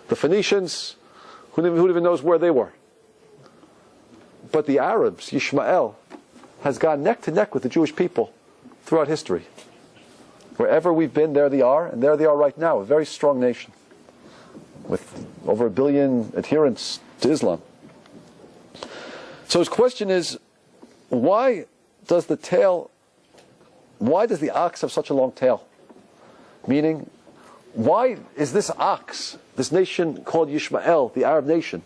The Phoenicians, who even knows where they were? But the Arabs, Yishmael, has gone neck to neck with the Jewish people throughout history. Wherever we've been, there they are, and there they are right now, a very strong nation with over 1 billion adherents to Islam. So his question is, why does the ox have such a long tail? Meaning, why is this ox, this nation called Yishmael, the Arab nation,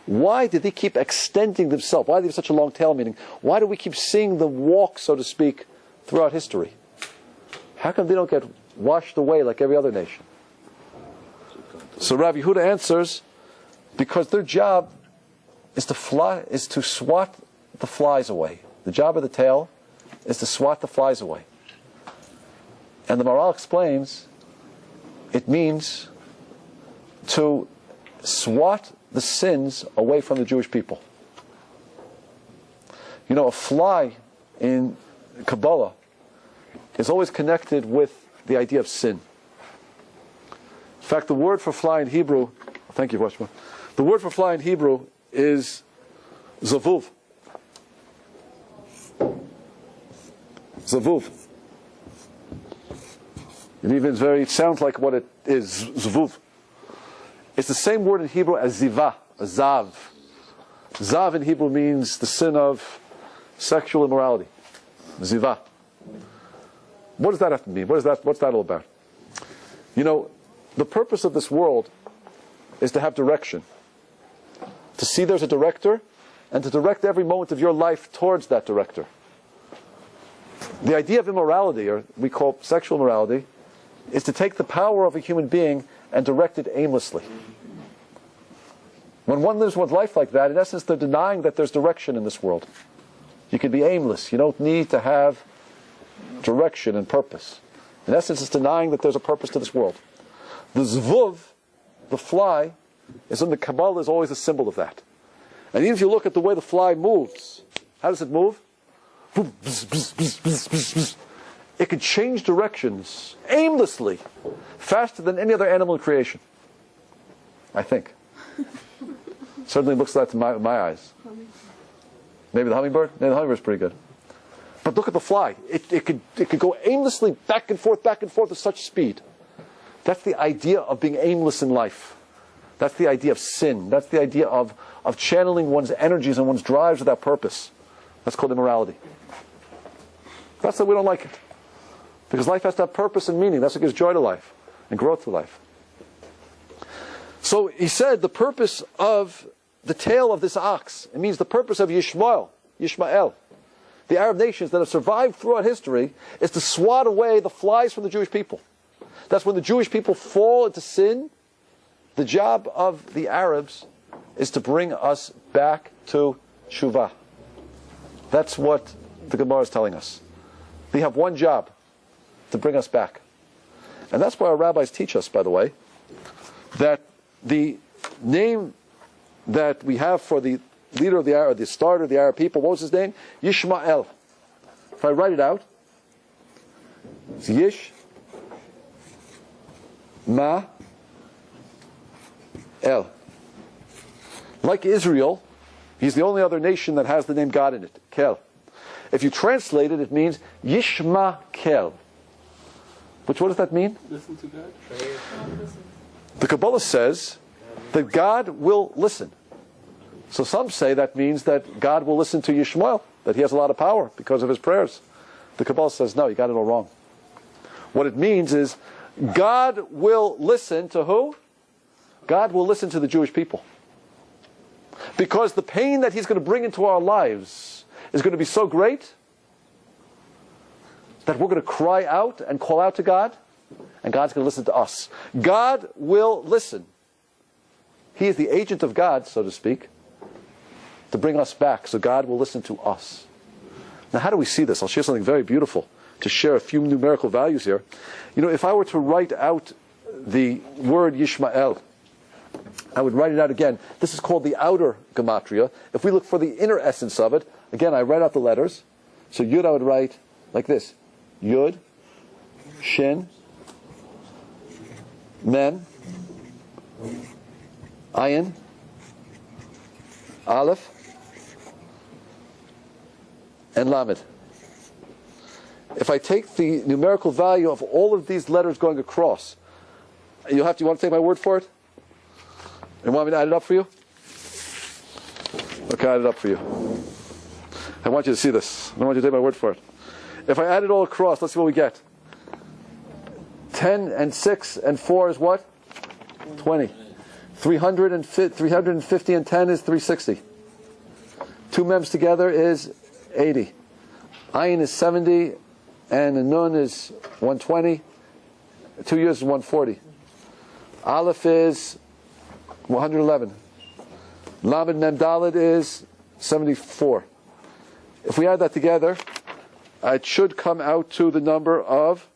why did they keep extending themselves? Why do they have such a long tail? Meaning, why do we keep seeing them walk, so to speak, throughout history? How come they don't get washed away like every other nation? So Rabbi Yehuda answers, because their job is to swat the flies away. The job of the tail is to swat the flies away. And the Maral explains, it means to swat the sins away from the Jewish people. You know, a fly in Kabbalah is always connected with the idea of sin. In fact, the word for fly in Hebrew, thank you, Vashma. The word for fly in Hebrew is zavuv. Zavuv. It sounds like what it is, Zavuv. It's the same word in Hebrew as Ziva, Zav. Zav in Hebrew means the sin of sexual immorality. Ziva. What does that have to mean? What's that all about? The purpose of this world is to have direction. To see there's a director, and to direct every moment of your life towards that director. The idea of immorality, or we call sexual morality, is to take the power of a human being and direct it aimlessly. When one lives one's life like that, in essence, they're denying that there's direction in this world. You can be aimless. You don't need to have direction and purpose. In essence, it's denying that there's a purpose to this world. The zvuv, the fly, is in the Kabbalah is always a symbol of that. And even if you look at the way the fly moves, how does it move? It can change directions aimlessly, faster than any other animal in creation. I think. Certainly looks like that to my eyes. Maybe the hummingbird? No, the hummingbird's pretty good. But look at the fly. It could go aimlessly back and forth with such speed. That's the idea of being aimless in life. That's the idea of sin. That's the idea of channeling one's energies and one's drives without purpose. That's called immorality. That's why we don't like it. Because life has to have purpose and meaning. That's what gives joy to life and growth to life. So he said the purpose of the tail of this ox, it means the purpose of Yishmael, the Arab nations that have survived throughout history, is to swat away the flies from the Jewish people. That's when the Jewish people fall into sin. The job of the Arabs is to bring us back to Shuvah. That's what the Gemara is telling us. They have one job, to bring us back. And that's why our rabbis teach us, by the way, that the name that we have for the leader of the Arab, the starter of the Arab people, what was his name? Yishmael. If I write it out, it's Yish, Ma, El. Like Israel, he's the only other nation that has the name God in it, Kel. If you translate it, it means Yishma Kel. What does that mean? Listen to God. The Kabbalah says that God will listen. So some say that means that God will listen to Yishmael, that he has a lot of power because of his prayers. The Kabbalah says, no, you got it all wrong. What it means is God will listen to who? God will listen to the Jewish people. Because the pain that he's going to bring into our lives is going to be so great that we're going to cry out and call out to God, and God's going to listen to us. God will listen. He is the agent of God, so to speak, to bring us back, so God will listen to us. Now, how do we see this? I'll share something very beautiful to share a few numerical values here. If I were to write out the word Yishmael, I would write it out again. This is called the outer gematria. If we look for the inner essence of it, again, I write out the letters. So Yud I would write like this. Yud, Shin, Mem, Ayin, Aleph, and Lamed. If I take the numerical value of all of these letters going across, you want to take my word for it? You want me to add it up for you? Okay, I'll add it up for you. I want you to see this. I don't want you to take my word for it. If I add it all across, let's see what we get. 10 and 6 and 4 is what? 20. 350 and 10 is 360. Two mems together is 80. Ayin is 70 and the Nun is 120. 2 years is 140. Aleph is 111. Lamed Mem Daled is 74. If we add that together, it should come out to the number of,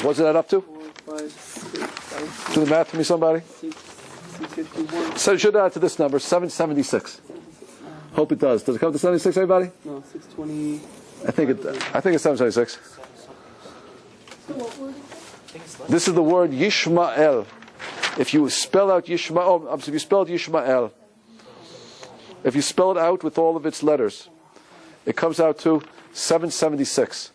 what does it add up to? 4, 5, 6, 5, Do the math for me, somebody. 651. So it should add to this number, 776. Hope it does. Does it come to 76, everybody? No, 620. I think it's 776. This is the word Yishmael. If you spell out Yishmael, if you spell it Yishmael, if you spell it out with all of its letters, it comes out to 776.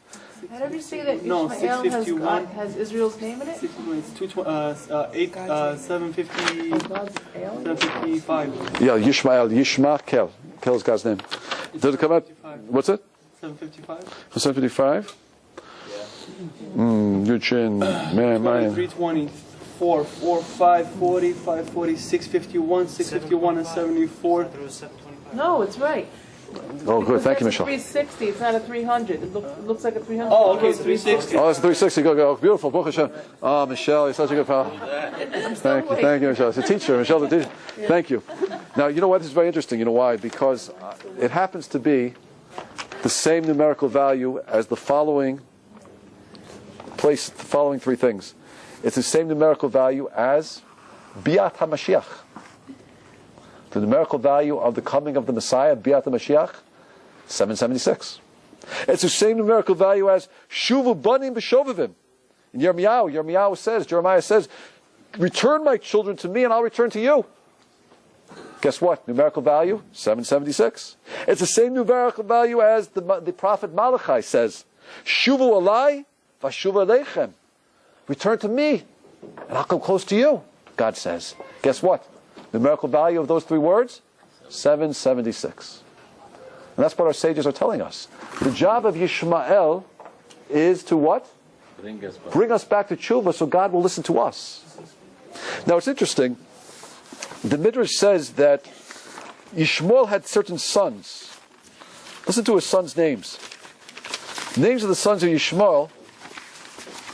How did you say that No, Ishmael 651. has Israel's name in it? 750, God's alien? 755. Yeah, Yishmael. Kel is God's name. Does it come out? What's it? 755. 755? Good chin. Man, mine. 320. 4, 4, 5, 40, 540, 651, 651, and 74. No, it's right. Oh, good. Thank you, That's a Michelle. 360. It's not a 300. It looks like a 300. Oh, okay, 360. Oh, it's 360. Go. Beautiful. Baruch Hashem. Oh, Michelle, you're such a good pal. Thank you, Michelle. It's a teacher. Michelle's a teacher. Thank you. Now, you know what? This is very interesting. You know why? Because it happens to be the same numerical value as the following three things. It's the same numerical value as Biat HaMashiach. The numerical value of the coming of the Messiah, Biat HaMashiach, 776. It's the same numerical value as Shuvu Banim B'Shovavim. In Jeremiah says, return my children to me and I'll return to you. Guess what? Numerical value, 776. It's the same numerical value as the prophet Malachi says, Shuvu Alai Vashuva Aleichem. Return to me, and I'll come close to you, God says. Guess what? The numerical value of those three words? 776. And that's what our sages are telling us. The job of Yishmael is to what? Bring us back to tshuva so God will listen to us. Now it's interesting. The Midrash says that Yishmael had certain sons. Listen to his sons' names. The names of the sons of Yishmael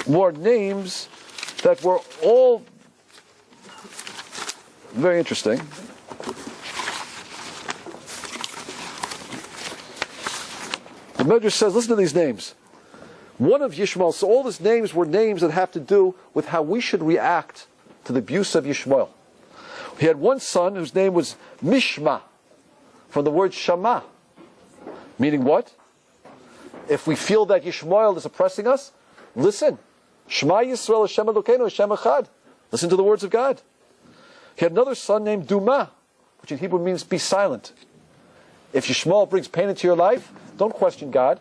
were names that were all very interesting. The Midrash says, listen to these names. One of Yishmael, so all his names were names that have to do with how we should react to the abuse of Yishmael. He had one son whose name was Mishma, from the word Shama, meaning what? If we feel that Yishmael is oppressing us, listen. Shema Yisrael Hashem Elokeinu Hashem Echad. Listen to the words of God. He had another son named Duma, which in Hebrew means be silent. If Yishmael brings pain into your life, don't question God.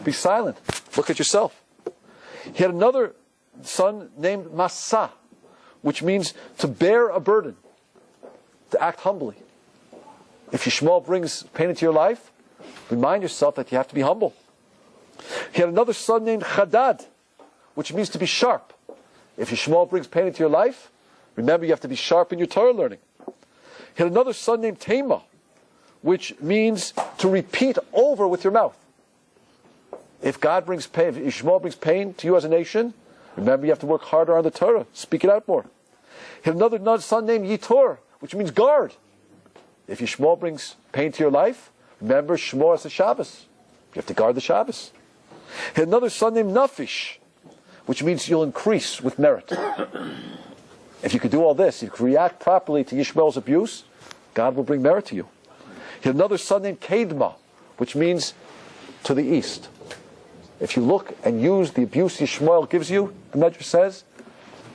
Be silent. Look at yourself. He had another son named Masa, which means to bear a burden, to act humbly. If Yishmael brings pain into your life, remind yourself that you have to be humble. He had another son named Chadad, which means to be sharp. If Yishmael brings pain into your life, remember you have to be sharp in your Torah learning. He had another son named Tema, which means to repeat over with your mouth. If Yishmael brings pain to you as a nation, remember you have to work harder on the Torah. Speak it out more. He had another son named Yitor, which means guard. If Yishmael brings pain to your life, remember Shmor as the Shabbos. You have to guard the Shabbos. He had another son named Nafish, which means you'll increase with merit. If you could do all this, if you could react properly to Yishmael's abuse, God will bring merit to you. He had another son named Kedma, which means to the east. If you look and use the abuse Yishmael gives you, the Medrash says,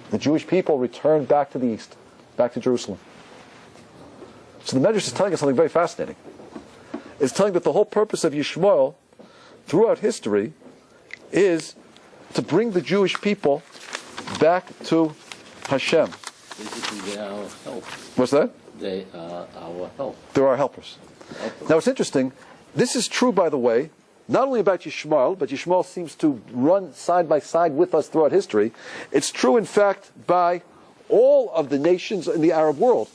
the Jewish people return back to the east, back to Jerusalem. So the Medrash is telling us something very fascinating. It's telling that the whole purpose of Yishmael throughout history is to bring the Jewish people back to Hashem. Basically, they are our help. What's that? They are our help. They're our helpers. Now it's interesting. This is true, by the way, not only about Yishmael, but Yishmael seems to run side by side with us throughout history. It's true, in fact, by all of the nations in the Arab world,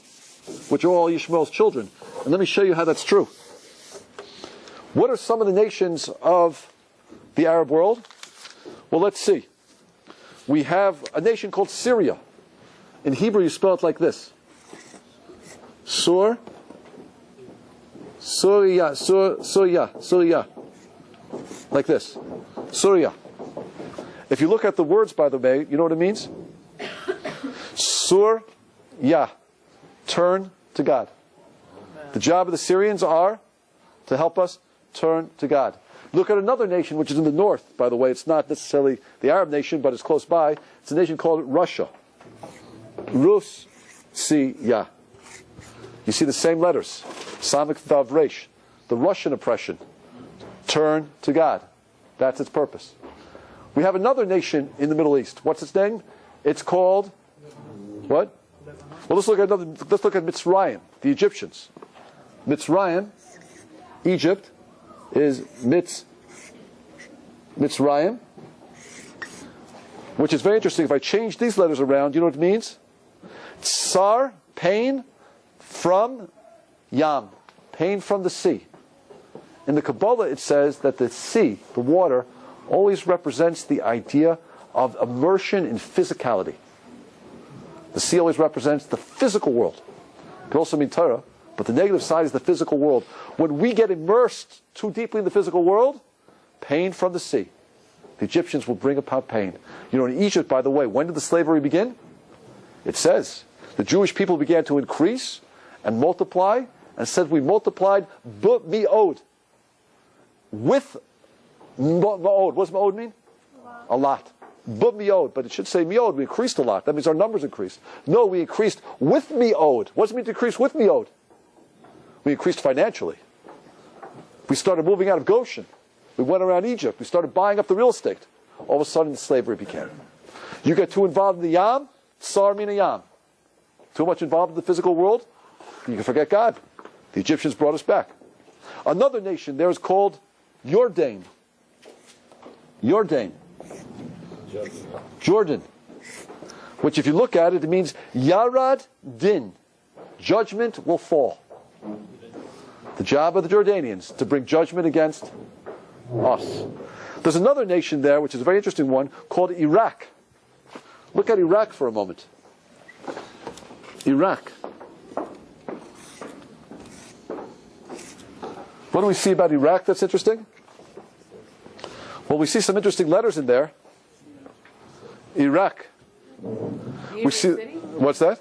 which are all Yishmael's children. And let me show you how that's true. What are some of the nations of the Arab world? Well, let's see. We have a nation called Syria. In Hebrew, you spell it like this. Syria. Like this. Syria. If you look at the words, by the way, you know what it means? Surya. Turn to God. The job of the Syrians are to help us turn to God. Look at another nation which is in the north, by the way. It's not necessarily the Arab nation, but it's close by. It's a nation called Russia. Rusiya. You see the same letters. Samik Vav Resh. The Russian oppression. turn to God. That's its purpose. We have another nation in the Middle East. What's its name? It's called what? Well, let's look at Mitzrayim, the Egyptians. Mitzrayim, Egypt, is Mitzrayim, which is very interesting. If I change these letters around, you know what it means? Tsar, pain, from Yam, pain from the sea. In the Kabbalah, it says that the sea, the water, always represents the idea of immersion in physicality. The sea always represents the physical world. It can also mean Torah, but the negative side is the physical world. When we get immersed too deeply in the physical world, pain from the sea. The Egyptians will bring about pain. You know, in Egypt, by the way, when did the slavery begin? It says the Jewish people began to increase and multiply, and said we multiplied mi'od. With ma'od. What does ma'od mean? A lot. Mi'od, but it should say mi'od. We increased a lot. That means our numbers increased. No, we increased with mi'od. What does it mean to increase with mi'od? We increased financially. We started moving out of Goshen. We went around Egypt. We started buying up the real estate. All of a sudden, the slavery began. You get too involved in the yam, tsar mina yam. Too much involved in the physical world, you can forget God. The Egyptians brought us back. Another nation there is called Jordan. Jordan. Jordan. Which, if you look at it, it means Yarad Din. Judgment will fall. The job of the Jordanians to bring judgment against us. There's another nation there, which is a very interesting one, called Iraq. Look at Iraq for a moment. Iraq. What do we see about Iraq that's interesting? Well, we see some interesting letters in there. Iraq. We see. What's that?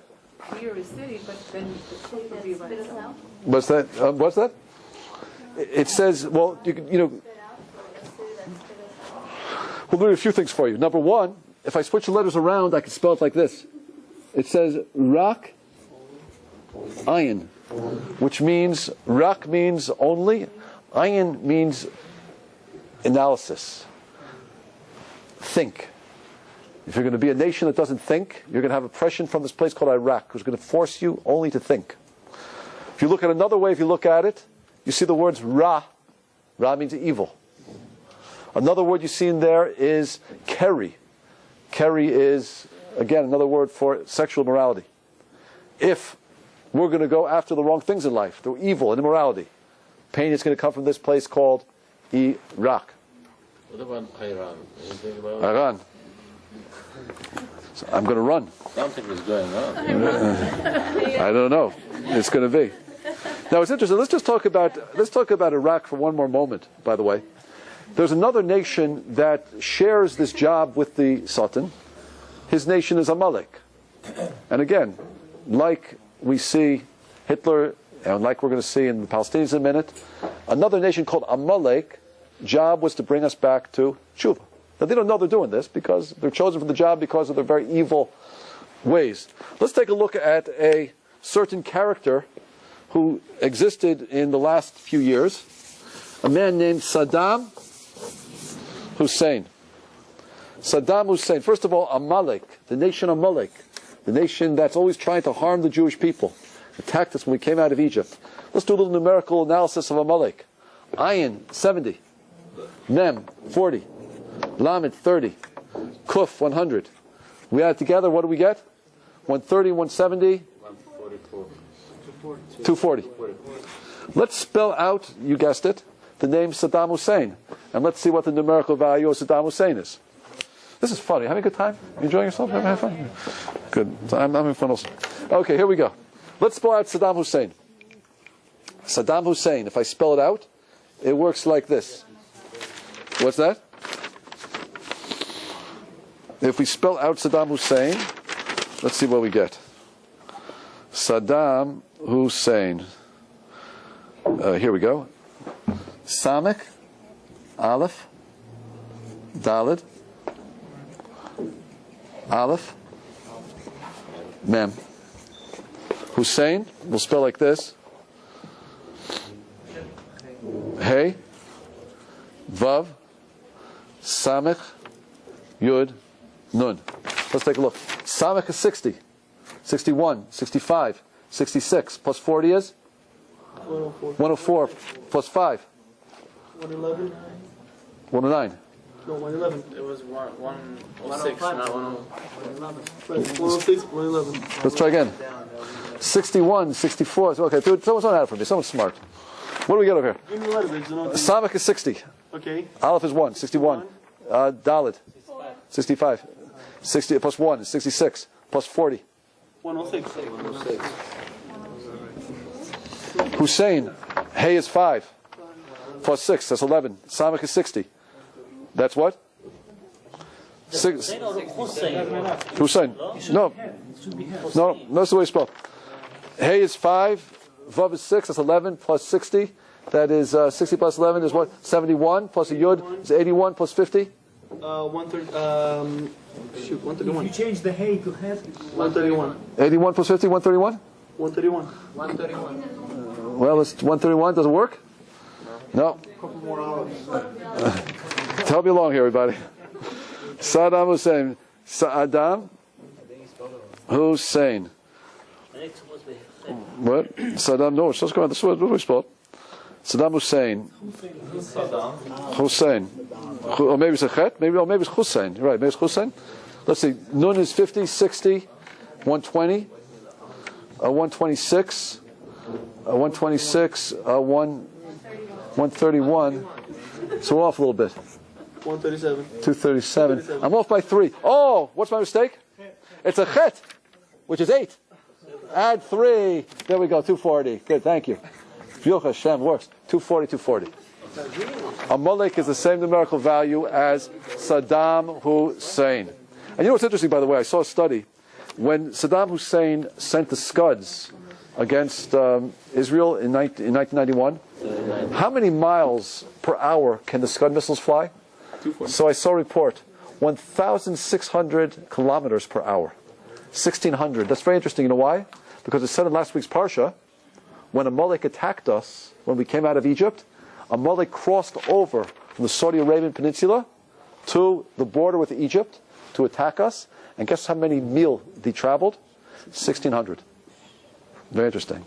You're a city, but then the city would be right. What's that? What's that? It says, well, you know. We'll do a few things for you. Number one, if I switch the letters around, I can spell it like this. It says Rak Ayin, which means Rak means only, Ayin means analysis. Think. If you're going to be a nation that doesn't think, you're going to have oppression from this place called Iraq, who's going to force you only to think. If you look at another way, if you look at it, you see the words Ra. Ra means evil. Another word you see in there is Keri. Keri is, again, another word for sexual immorality. If we're going to go after the wrong things in life, the evil and immorality, pain is going to come from this place called Iraq. What about Iran? Anything about Iran. So I'm going to run. Something is going on. I don't know. It's going to be. Now it's interesting. Let's talk about Iraq for one more moment, by the way. There's another nation that shares this job with the Sultan. His nation is Amalek. And again, like we see Hitler, and like we're going to see in the Palestinians in a minute, another nation called Amalek, job was to bring us back to Tshuva. Now they don't know they're doing this because they're chosen for the job because of their very evil ways. Let's take a look at a certain character who existed in the last few years, a man named Saddam Hussein. Saddam Hussein. First of all, Amalek, the nation Amalek, the nation that's always trying to harm the Jewish people, attacked us when we came out of Egypt. Let's do a little numerical analysis of Amalek. Ayin, 70. Mem, 40. Lamed, 30. Kuf, 100. We add together, what do we get? 130, 170. 240. Let's spell out, you guessed it, the name Saddam Hussein. And let's see what the numerical value of Saddam Hussein is. This is funny. Having a good time? You enjoying yourself? Having fun? Good. I'm having fun also. Okay, here we go. Let's spell out Saddam Hussein. Saddam Hussein, if I spell it out, it works like this. What's that? If we spell out Saddam Hussein, let's see what we get. Saddam Hussein. Here we go. Samek, Aleph, Daled, Aleph, Mem. Hussein, we'll spell like this. Hey, Vav, Samech, Yud, Nun. Let's take a look. Samech is 60, 61, 65, 66, plus 40 is? 104 plus 5. 111. 109. No, 111. It was 106, not 111. 106, 111. Let's try again. 61, 64. Okay, dude, someone's not out for me. Someone's smart. What do we get over here? Give me the letter, you know. Samech is 60. Okay. Aleph is 1, 61. Dalet, 65. 60 plus 1 is 66. Plus 40. 106. Hussein, Hey is 5. Plus 6, that's 11. Samech is 60. That's what? Six. Hussein. No, that's the way it's spelled. Hey is 5. Vav is 6. That's 11 plus 60. That is 60 plus 11 is what? 71 plus a yud is 81 plus 50. 130. 131. You change the hay to have 131. 81 plus 50, 131? 131. 131. Well, it's 131. Does it work? No. Couple more hours. Help me along here, everybody. Saddam Hussein. Saddam Hussein. What? Saddam, no, it's just going. This is what we spelled. Saddam Hussein. Hussein. Or maybe it's a chet. Maybe it's Hussein. You're right, maybe it's Hussein. Let's see. Nun is 50, 60, 120, 126, 126, 131. So we're off a little bit. 137. 237. I'm off by 3. Oh, what's my mistake? It's a chet, which is 8. Add 3. There we go, 240. Good, thank you. Yuch Hashem works. 240, 240. Amalek is the same numerical value as Saddam Hussein. And you know what's interesting, by the way? I saw a study. When Saddam Hussein sent the Scuds against Israel in 1991, how many miles per hour can the Scud missiles fly? So I saw a report, 1,600 kilometers per hour. 1,600. That's very interesting. You know why? Because it said in last week's Parsha, when Amalek attacked us, when we came out of Egypt, Amalek crossed over from the Saudi Arabian Peninsula to the border with Egypt to attack us. And guess how many mil he traveled? 1,600. Very interesting.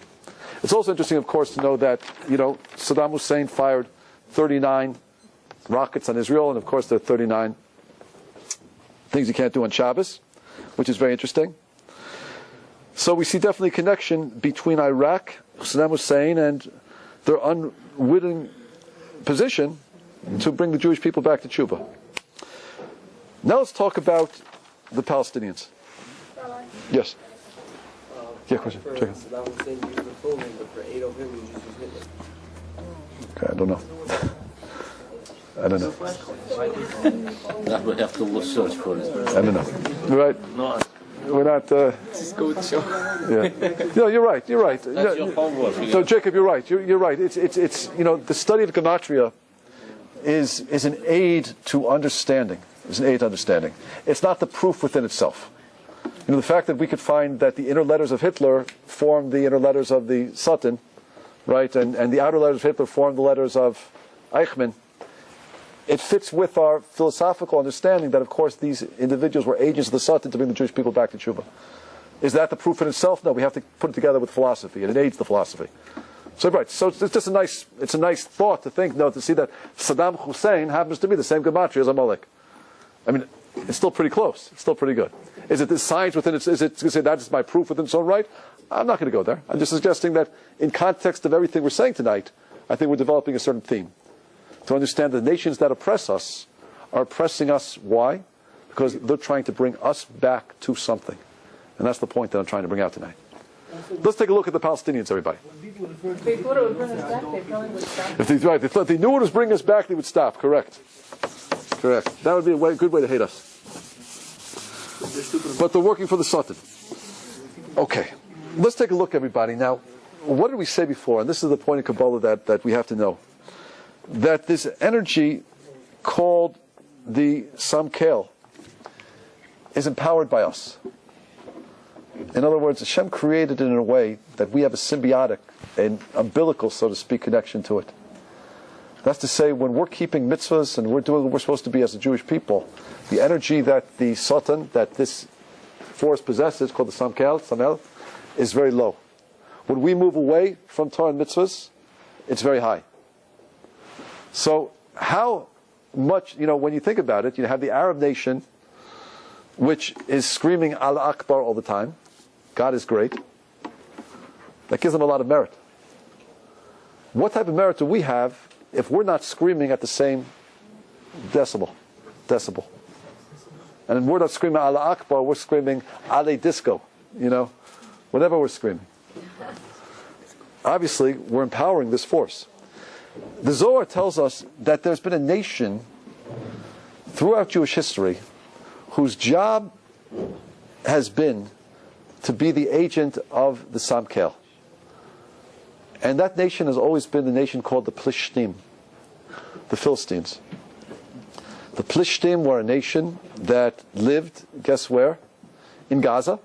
It's also interesting, of course, to know that, Saddam Hussein fired 39 rockets on Israel, and of course there are 39 things you can't do on Shabbos, which is very interesting. So we see definitely a connection between Iraq, Saddam Hussein, and their unwitting position to bring the Jewish people back to Tshuva. Now let's talk about the Palestinians. Yes. Yeah, question. Check it. Saddam Hussein used the full name, but for Adolf Hitler, you just use Hitler. Okay, I don't know. I don't know. That we have to search for it. I don't know. You're right. No, We're not. Just go with the show. Yeah. No, you're right. You're right. that's your homework. So Jacob, you're right. You're right. It's the study of gematria is an aid to understanding. It's an aid to understanding. It's not the proof within itself. The fact that we could find that the inner letters of Hitler formed the inner letters of the Satan, right, and the outer letters of Hitler formed the letters of Eichmann. It fits with our philosophical understanding that, of course, these individuals were agents of the Satan to bring the Jewish people back to Tshuva. Is that the proof in itself? No, we have to put it together with philosophy, and it aids the philosophy. So, right. So it's just a nice thought to think, to see that Saddam Hussein happens to be the same gematria as Amalek. I mean, it's still pretty close. It's still pretty good. Is it the science within it? Is it to say that's my proof within its own right? I'm not going to go there. I'm just suggesting that in context of everything we're saying tonight, I think we're developing a certain theme. To understand the nations that oppress us are oppressing us. Why? Because they're trying to bring us back to something. And that's the point that I'm trying to bring out tonight. Let's take a look at the Palestinians, everybody. If they thought it would bring us back, they probably would stop. If they knew it was bringing us back, they would stop. Correct. That would be a good way to hate us. But they're working for the Satan. Okay. Let's take a look, everybody. Now, what did we say before? And this is the point in Kabbalah that we have to know. That this energy called the Samkel is empowered by us. In other words, Hashem created it in a way that we have a symbiotic, an umbilical, so to speak, connection to it. That's to say, when we're keeping mitzvahs and we're doing what we're supposed to be as a Jewish people, the energy that the Satan, that this force possesses, called the Samel, is very low. When we move away from Torah and mitzvahs, it's very high. So how much, when you think about it, you have the Arab nation, which is screaming Allah Akbar all the time. God is great. That gives them a lot of merit. What type of merit do we have if we're not screaming at the same decibel? And we're not screaming Allah Akbar, we're screaming Ale Disco, whatever we're screaming. Obviously, we're empowering this force. The Zohar tells us that there's been a nation throughout Jewish history whose job has been to be the agent of the Samkel. And that nation has always been the nation called the Plishtim, the Philistines. The Plishtim were a nation that lived, guess where? In Gaza.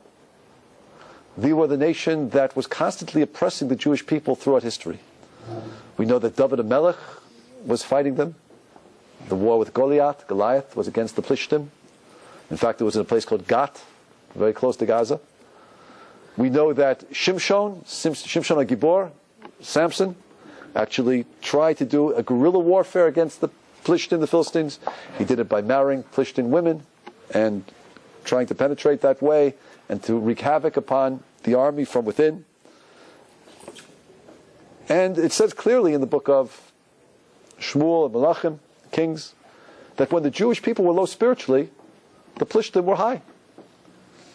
They were the nation that was constantly oppressing the Jewish people throughout history. We know that David HaMelech was fighting them. The war with Goliath was against the Plishtim. In fact, it was in a place called Gat, very close to Gaza. We know that Shimshon HaGibor, Samson, actually tried to do a guerrilla warfare against the Plishtim, the Philistines. He did it by marrying Plishtim women and trying to penetrate that way and to wreak havoc upon the army from within. And it says clearly in the book of Shmuel and Melachim, Kings, that when the Jewish people were low spiritually, the Plishtim were high.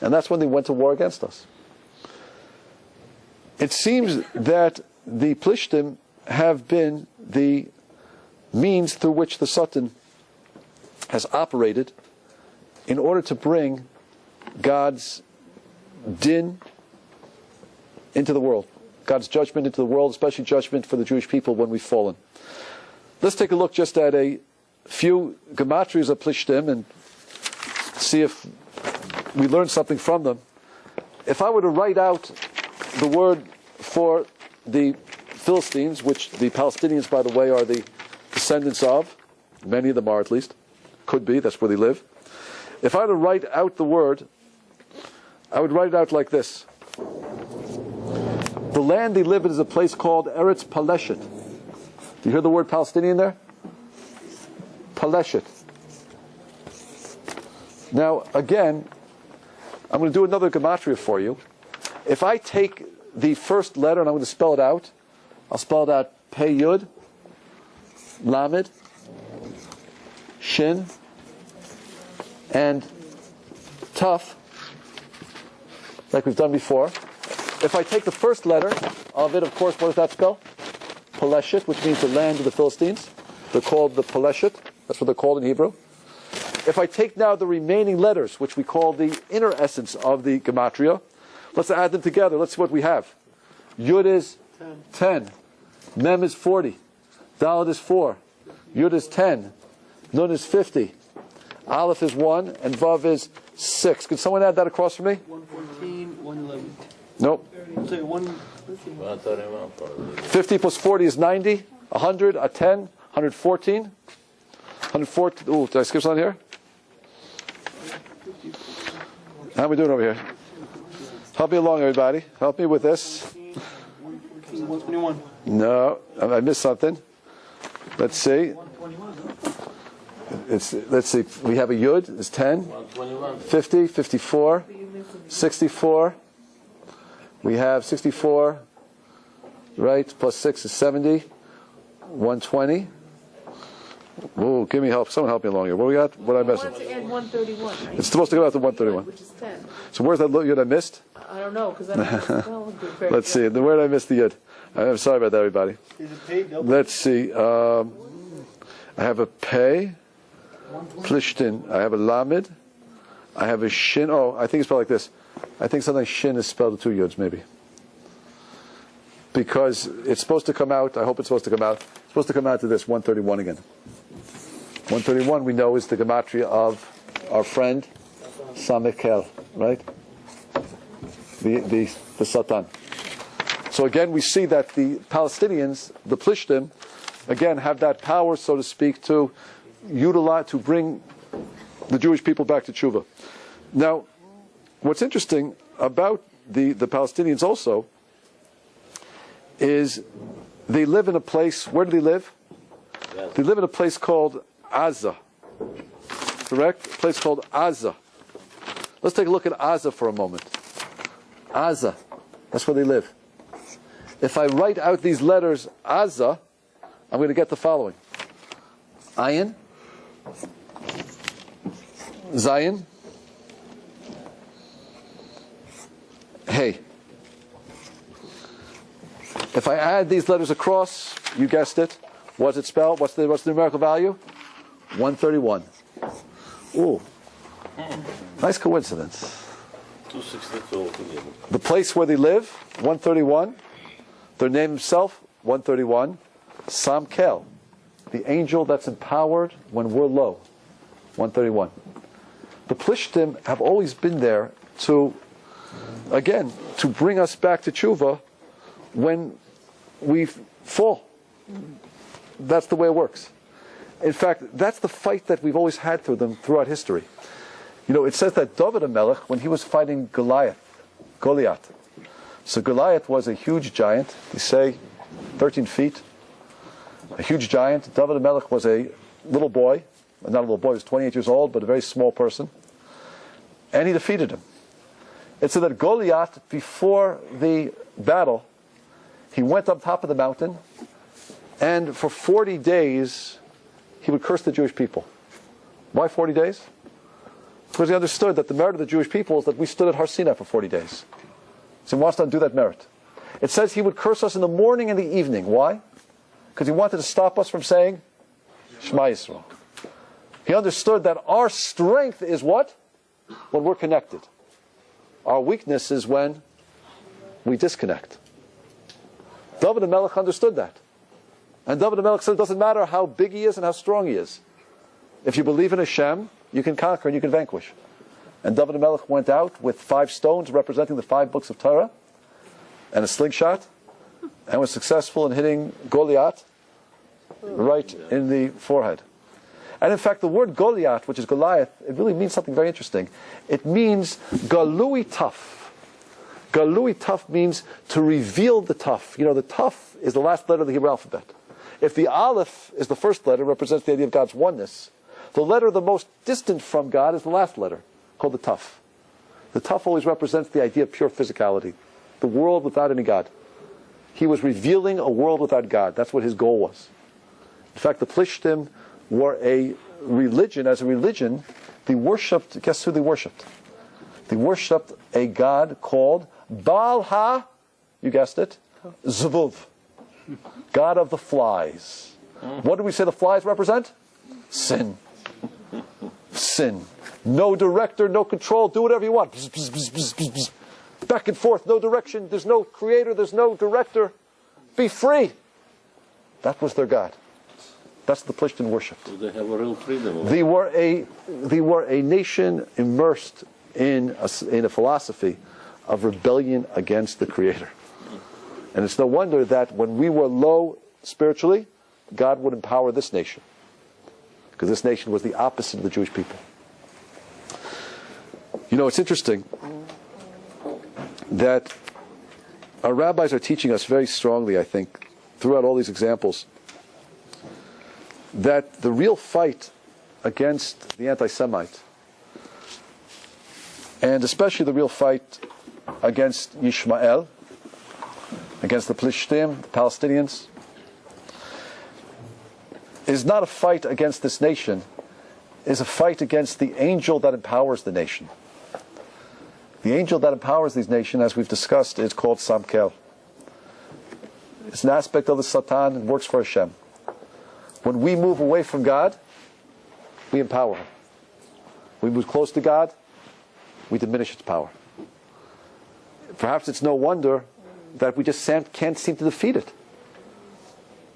And that's when they went to war against us. It seems that the Plishtim have been the means through which the Satan has operated in order to bring God's din into the world. God's judgment into the world, especially judgment for the Jewish people when we've fallen. Let's take a look just at a few gematrias of Plishtim and see if we learn something from them. If I were to write out the word for the Philistines, which the Palestinians, by the way, are the descendants of, many of them are at least, could be, that's where they live. If I were to write out the word, I would write it out like this. The land they live in is a place called Eretz Paleshet. Do you hear the word Palestinian there? Paleshet. Now, again, I'm going to do another gematria for you. If I take the first letter and I'm going to spell it out, I'll spell it out Pei Yud, Lamed, Shin, and Tuf, like we've done before. If I take the first letter of it, of course, what does that spell? Paleshet, which means the land of the Philistines. They're called the Paleshet. That's what they're called in Hebrew. If I take now the remaining letters, which we call the inner essence of the gematria, let's add them together. Let's see what we have. Yud is 10. Mem is 40. Dalet is 4. Yud is 10. Nun is 50. Aleph is 1. And Vav is 6. Could someone add that across for me? 114, 111. Nope. So 50 plus 40 is 90. 100, a 10, 114. 114. Ooh, did I skip something here? How are we doing over here? Help me along, everybody. Help me with this. 121. No, I missed something. Let's see. Let's see. We have a Yud. It's 10. 50, 54, 64. We have 64, right? Plus 6 is 70. 120. Whoa, give me help. Someone help me along here. What we got? What I missed? I wanted to add 131, right? It's supposed to go out to 131. Which is 10. So where's that Yud I missed? I don't know, because I don't know. Let's see. Where did I miss the Yud? I'm sorry about that, everybody. Is it paid? Nope. Let's see. I have a Pei, Plishtin. I have a Lamed. I have a Shin. Oh, I think it's spelled like this. I think sometimes Shin is spelled with 2 Yuds, maybe. Because it's supposed to come out, I hope it's supposed to come out. It's supposed to come out to this, 131 again. 131 we know is the gematria of our friend Samikel, right? The Satan. So again we see that the Palestinians, the Plishtim, again, have that power, so to speak, to utilize, to bring the Jewish people back to tshuva. Now, what's interesting about the Palestinians also is they live in a place, where do they live? They live in a place called Gaza. Correct? A place called Gaza. Let's take a look at Gaza for a moment. Gaza. That's where they live. If I write out these letters, Gaza, I'm going to get the following. Ayin, Zayin, Hey. If I add these letters across, you guessed it. What's it spelled? What's the numerical value? 131. Ooh. Nice coincidence. 262 altogether. The place where they live, 131. Their name himself, 131. Samkel, the angel that's empowered when we're low, 131. The Plishtim have always been there to bring us back to tshuva when we fall. That's the way it works. In fact, that's the fight that we've always had through them throughout history. You know, it says that David HaMelech, when he was fighting Goliath, so Goliath was a huge giant, they say 13 feet, a huge giant. David HaMelech was a little boy, not a little boy, he was 28 years old, but a very small person, and he defeated him. It said that Goliath, before the battle, he went up top of the mountain, and for 40 days, he would curse the Jewish people. Why 40 days? Because he understood that the merit of the Jewish people is that we stood at Har Sinai for 40 days. So he wants to undo that merit. It says he would curse us in the morning and the evening. Why? Because he wanted to stop us from saying Shema Yisrael. He understood that our strength is what? When we're connected. Our weakness is when we disconnect. David HaMelech understood that. And David HaMelech said it doesn't matter how big he is and how strong he is. If you believe in Hashem, you can conquer and you can vanquish. And David HaMelech went out with 5 stones representing the 5 books of Torah and a slingshot and was successful in hitting Goliath right in the forehead. And in fact, the word Goliath, which is Goliath, it really means something very interesting. It means galui taf. Galui taf means to reveal the taf. You know, the taf is the last letter of the Hebrew alphabet. If the aleph is the first letter, represents the idea of God's oneness, the letter the most distant from God is the last letter, called the taf. The taf always represents the idea of pure physicality, the world without any God. He was revealing a world without God. That's what his goal was. In fact, the Plishtim were a religion. As a religion, they worshipped, guess who they worshipped? They worshipped a God called Baal Ha, you guessed it, Zvuv, God of the flies. What do we say the flies represent? Sin. Sin. No director, no control, do whatever you want. Bzz, bzz, bzz, bzz, bzz, bzz. Back and forth, no direction, there's no creator, there's no director. Be free. That was their God. That's the Plishtim worshipped. So they have a real freedom. They were a nation immersed in a philosophy of rebellion against the Creator. And it's no wonder that when we were low spiritually, God would empower this nation. Because this nation was the opposite of the Jewish people. You know, it's interesting that our rabbis are teaching us very strongly, I think, throughout all these examples, that the real fight against the anti-Semite, and especially the real fight against Yishmael, against the Plishtim, the Palestinians, is not a fight against this nation, is a fight against the angel that empowers the nation. The angel that empowers these nations, as we've discussed, is called Samkel. It's an aspect of the Satan and works for Hashem. When we move away from God, we empower Him. We move close to God, we diminish its power. Perhaps it's no wonder that we just can't seem to defeat it.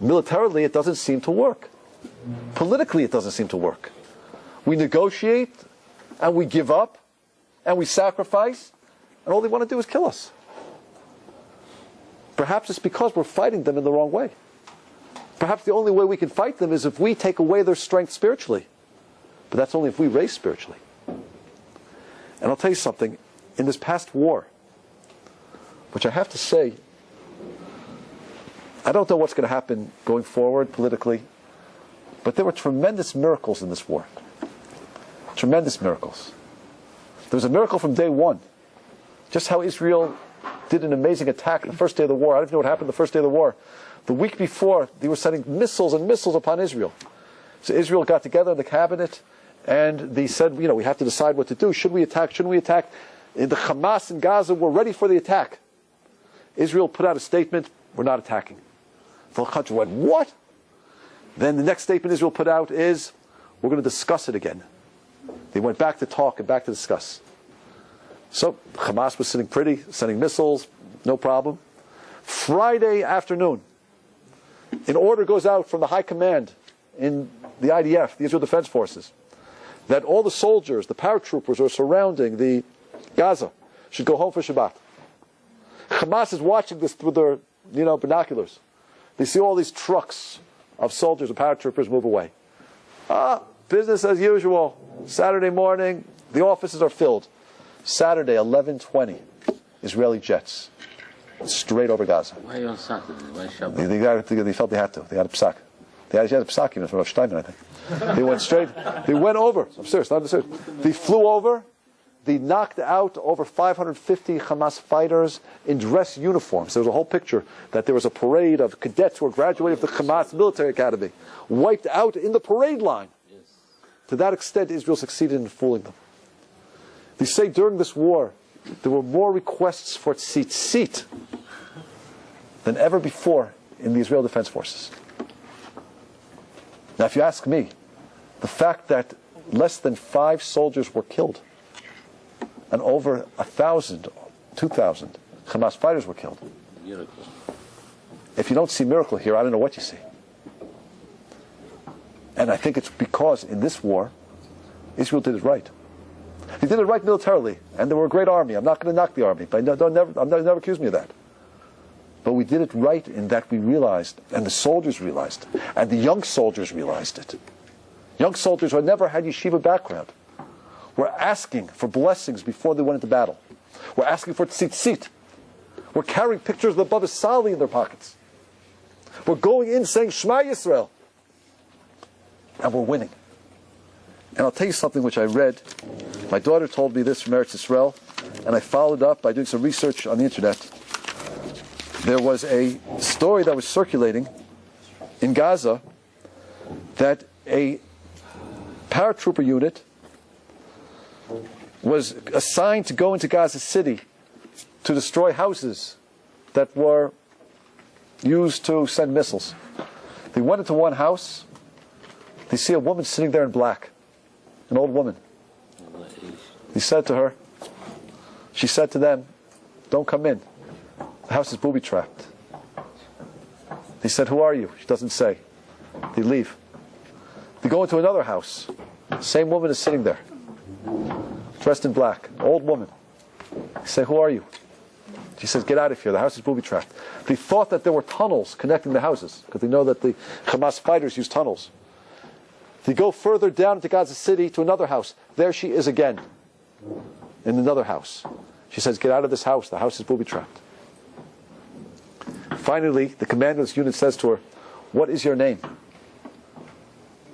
Militarily, it doesn't seem to work. Politically, it doesn't seem to work. We negotiate, and we give up, and we sacrifice, and all they want to do is kill us. Perhaps it's because we're fighting them in the wrong way. Perhaps the only way we can fight them is if we take away their strength spiritually. But that's only if we raise spiritually. And I'll tell you something, in this past war, which I have to say, I don't know what's going to happen going forward politically, but there were tremendous miracles in this war. Tremendous miracles. There was a miracle from day one. Just how Israel did an amazing attack the first day of the war. I don't even know what happened the first day of the war. The week before, they were sending missiles and missiles upon Israel. So Israel got together in the cabinet, and they said, we have to decide what to do. Should we attack? Shouldn't we attack? The Hamas in Gaza were ready for the attack. Israel put out a statement, we're not attacking. The whole country went, what? Then the next statement Israel put out is, we're going to discuss it again. They went back to talk and back to discuss. So Hamas was sitting pretty, sending missiles, no problem. Friday afternoon, an order goes out from the high command in the IDF, the Israel Defense Forces, that all the soldiers, the paratroopers who are surrounding the Gaza, should go home for Shabbat. Hamas is watching this through their, binoculars. They see all these trucks of soldiers and paratroopers move away. Business as usual. Saturday morning, the offices are filled. Saturday, 11:20, Israeli jets, straight over Gaza. Why on Saturday? Why Shabbat? They felt they had to. They had a psak. They had a psak even from Rav Steinman, I think. They went straight. They went over. I'm serious. Not serious. They flew over. They knocked out over 550 Hamas fighters in dress uniforms. There was a whole picture that there was a parade of cadets who were graduating from the Hamas military academy, wiped out in the parade line. Yes. To that extent, Israel succeeded in fooling them. They say during this war, there were more requests for tzitzit than ever before in the Israel Defense Forces. Now, if you ask me, the fact that less than 5 soldiers were killed and over 1,000, 2,000 Hamas fighters were killed. Miracle. If you don't see miracle here, I don't know what you see. And I think it's because in this war, Israel did it right. They did it right militarily, and they were a great army. I'm not going to knock the army, but never accuse me of that. But we did it right in that we realized, and the soldiers realized, and the young soldiers realized it. Young soldiers who had never had yeshiva background were asking for blessings before they went into battle. Were asking for tzitzit. Were carrying pictures of the Baba Sali in their pockets. Were going in saying Shema Yisrael. And we're winning. And I'll tell you something which I read. My daughter told me this from Eretz Yisrael, and I followed up by doing some research on the internet. There was a story that was circulating in Gaza that a paratrooper unit was assigned to go into Gaza City to destroy houses that were used to send missiles. They went into one house. They see a woman sitting there in black, an old woman. He said to her, she said to them, don't come in. The house is booby-trapped. He said, who are you? She doesn't say. They leave. They go into another house. Same woman is sitting there, dressed in black, old woman. They say, who are you? She says, get out of here. The house is booby-trapped. They thought that there were tunnels connecting the houses, because they know that the Hamas fighters use tunnels. They go further down into Gaza City to another house. There she is again, in another house. She says, get out of this house. The house is booby-trapped. Finally, the commander of this unit says to her, what is your name?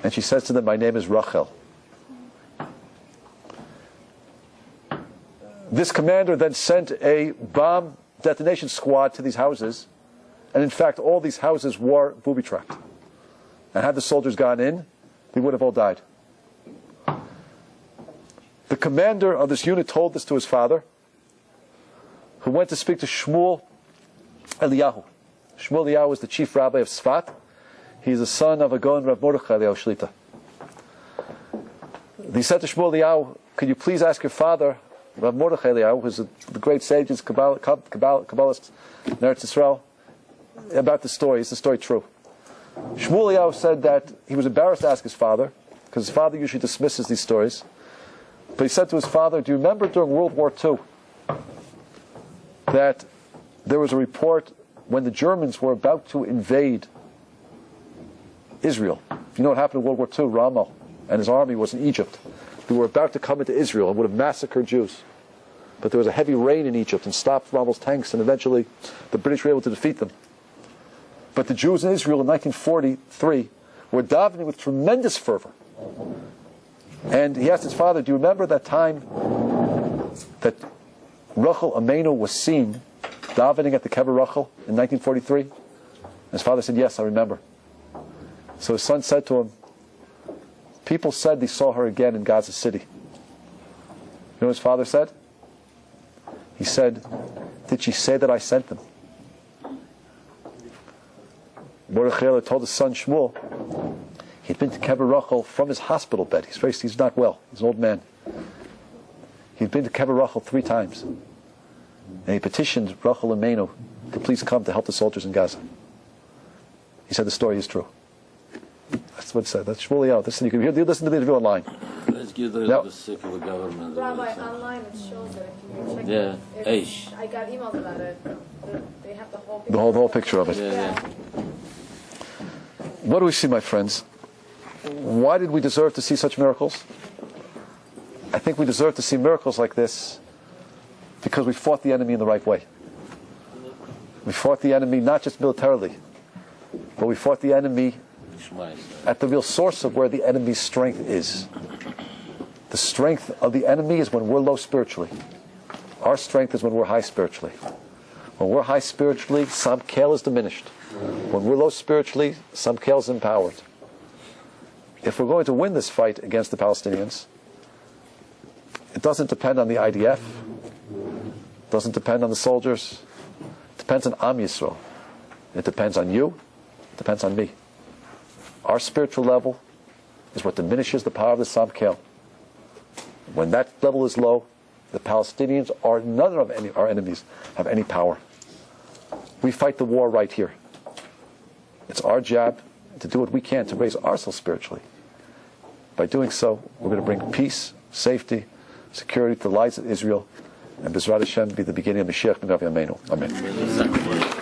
And she says to them, my name is Rachel. This commander then sent a bomb detonation squad to these houses, and in fact all these houses were booby-trapped. And had the soldiers gone in, they would have all died. The commander of this unit told this to his father, who went to speak to Shmuel Eliyahu. Shmuel Eliyahu was the chief rabbi of Sfat. He's the son of a Gaon Rav Mordechai Shlita. He said to Shmuel Eliyahu, could you please ask your father, Rav Mordechai Eliyahu, who's the great sages, Kabbalists in Eretz Yisrael, about the story. Is the story true? Shmuel Eliyahu said that he was embarrassed to ask his father, because his father usually dismisses these stories. But he said to his father, do you remember during World War II that there was a report when the Germans were about to invade Israel. You know what happened in World War II? Rommel and his army was in Egypt. They were about to come into Israel and would have massacred Jews. But there was a heavy rain in Egypt and stopped Rommel's tanks, and eventually the British were able to defeat them. But the Jews in Israel in 1943 were davening with tremendous fervor. And he asked his father, do you remember that time that Rachel Amenu was seen davening at the Kever Rachel in 1943? And his father said, yes, I remember. So his son said to him, people said they saw her again in Gaza City. You know what his father said? He said, did she say that I sent them? Mordechai told his son Shmuel, he'd been to Kever Rachel from his hospital bed. He's not well. He's an old man. He'd been to Kever Rachel 3 times. And he petitioned Rachel Amenu to please come to help the soldiers in Gaza. He said the story is true. That's what it said. That's Shmuel out. Listen, you can listen to the interview online. Let's give the secular government. Rabbi, online it shows that if you check Yeah, Aish. I got emails about it. They have the whole picture. The whole picture of it. Yeah. What do we see, my friends? Why did we deserve to see such miracles? I think we deserve to see miracles like this because we fought the enemy in the right way. We fought the enemy not just militarily, but we fought the enemy at the real source of where the enemy's strength is. The strength of the enemy is when we're low spiritually. Our strength is when we're high spiritually. When we're high spiritually, Samkel is diminished. When we're low spiritually, Samkel is empowered. If we're going to win this fight against the Palestinians, it doesn't depend on the IDF, it doesn't depend on the soldiers, it depends on Am Yisrael. It depends on you, it depends on me. Our spiritual level is what diminishes the power of the Samkel. When that level is low, the Palestinians or none of our enemies have any power. We fight the war right here. It's our job to do what we can to raise ourselves spiritually. By doing so, we're going to bring peace, safety, security to the lives of Israel, and B'ezrat Hashem be the beginning of Mashiach ben Rabbi Amenu. Amen.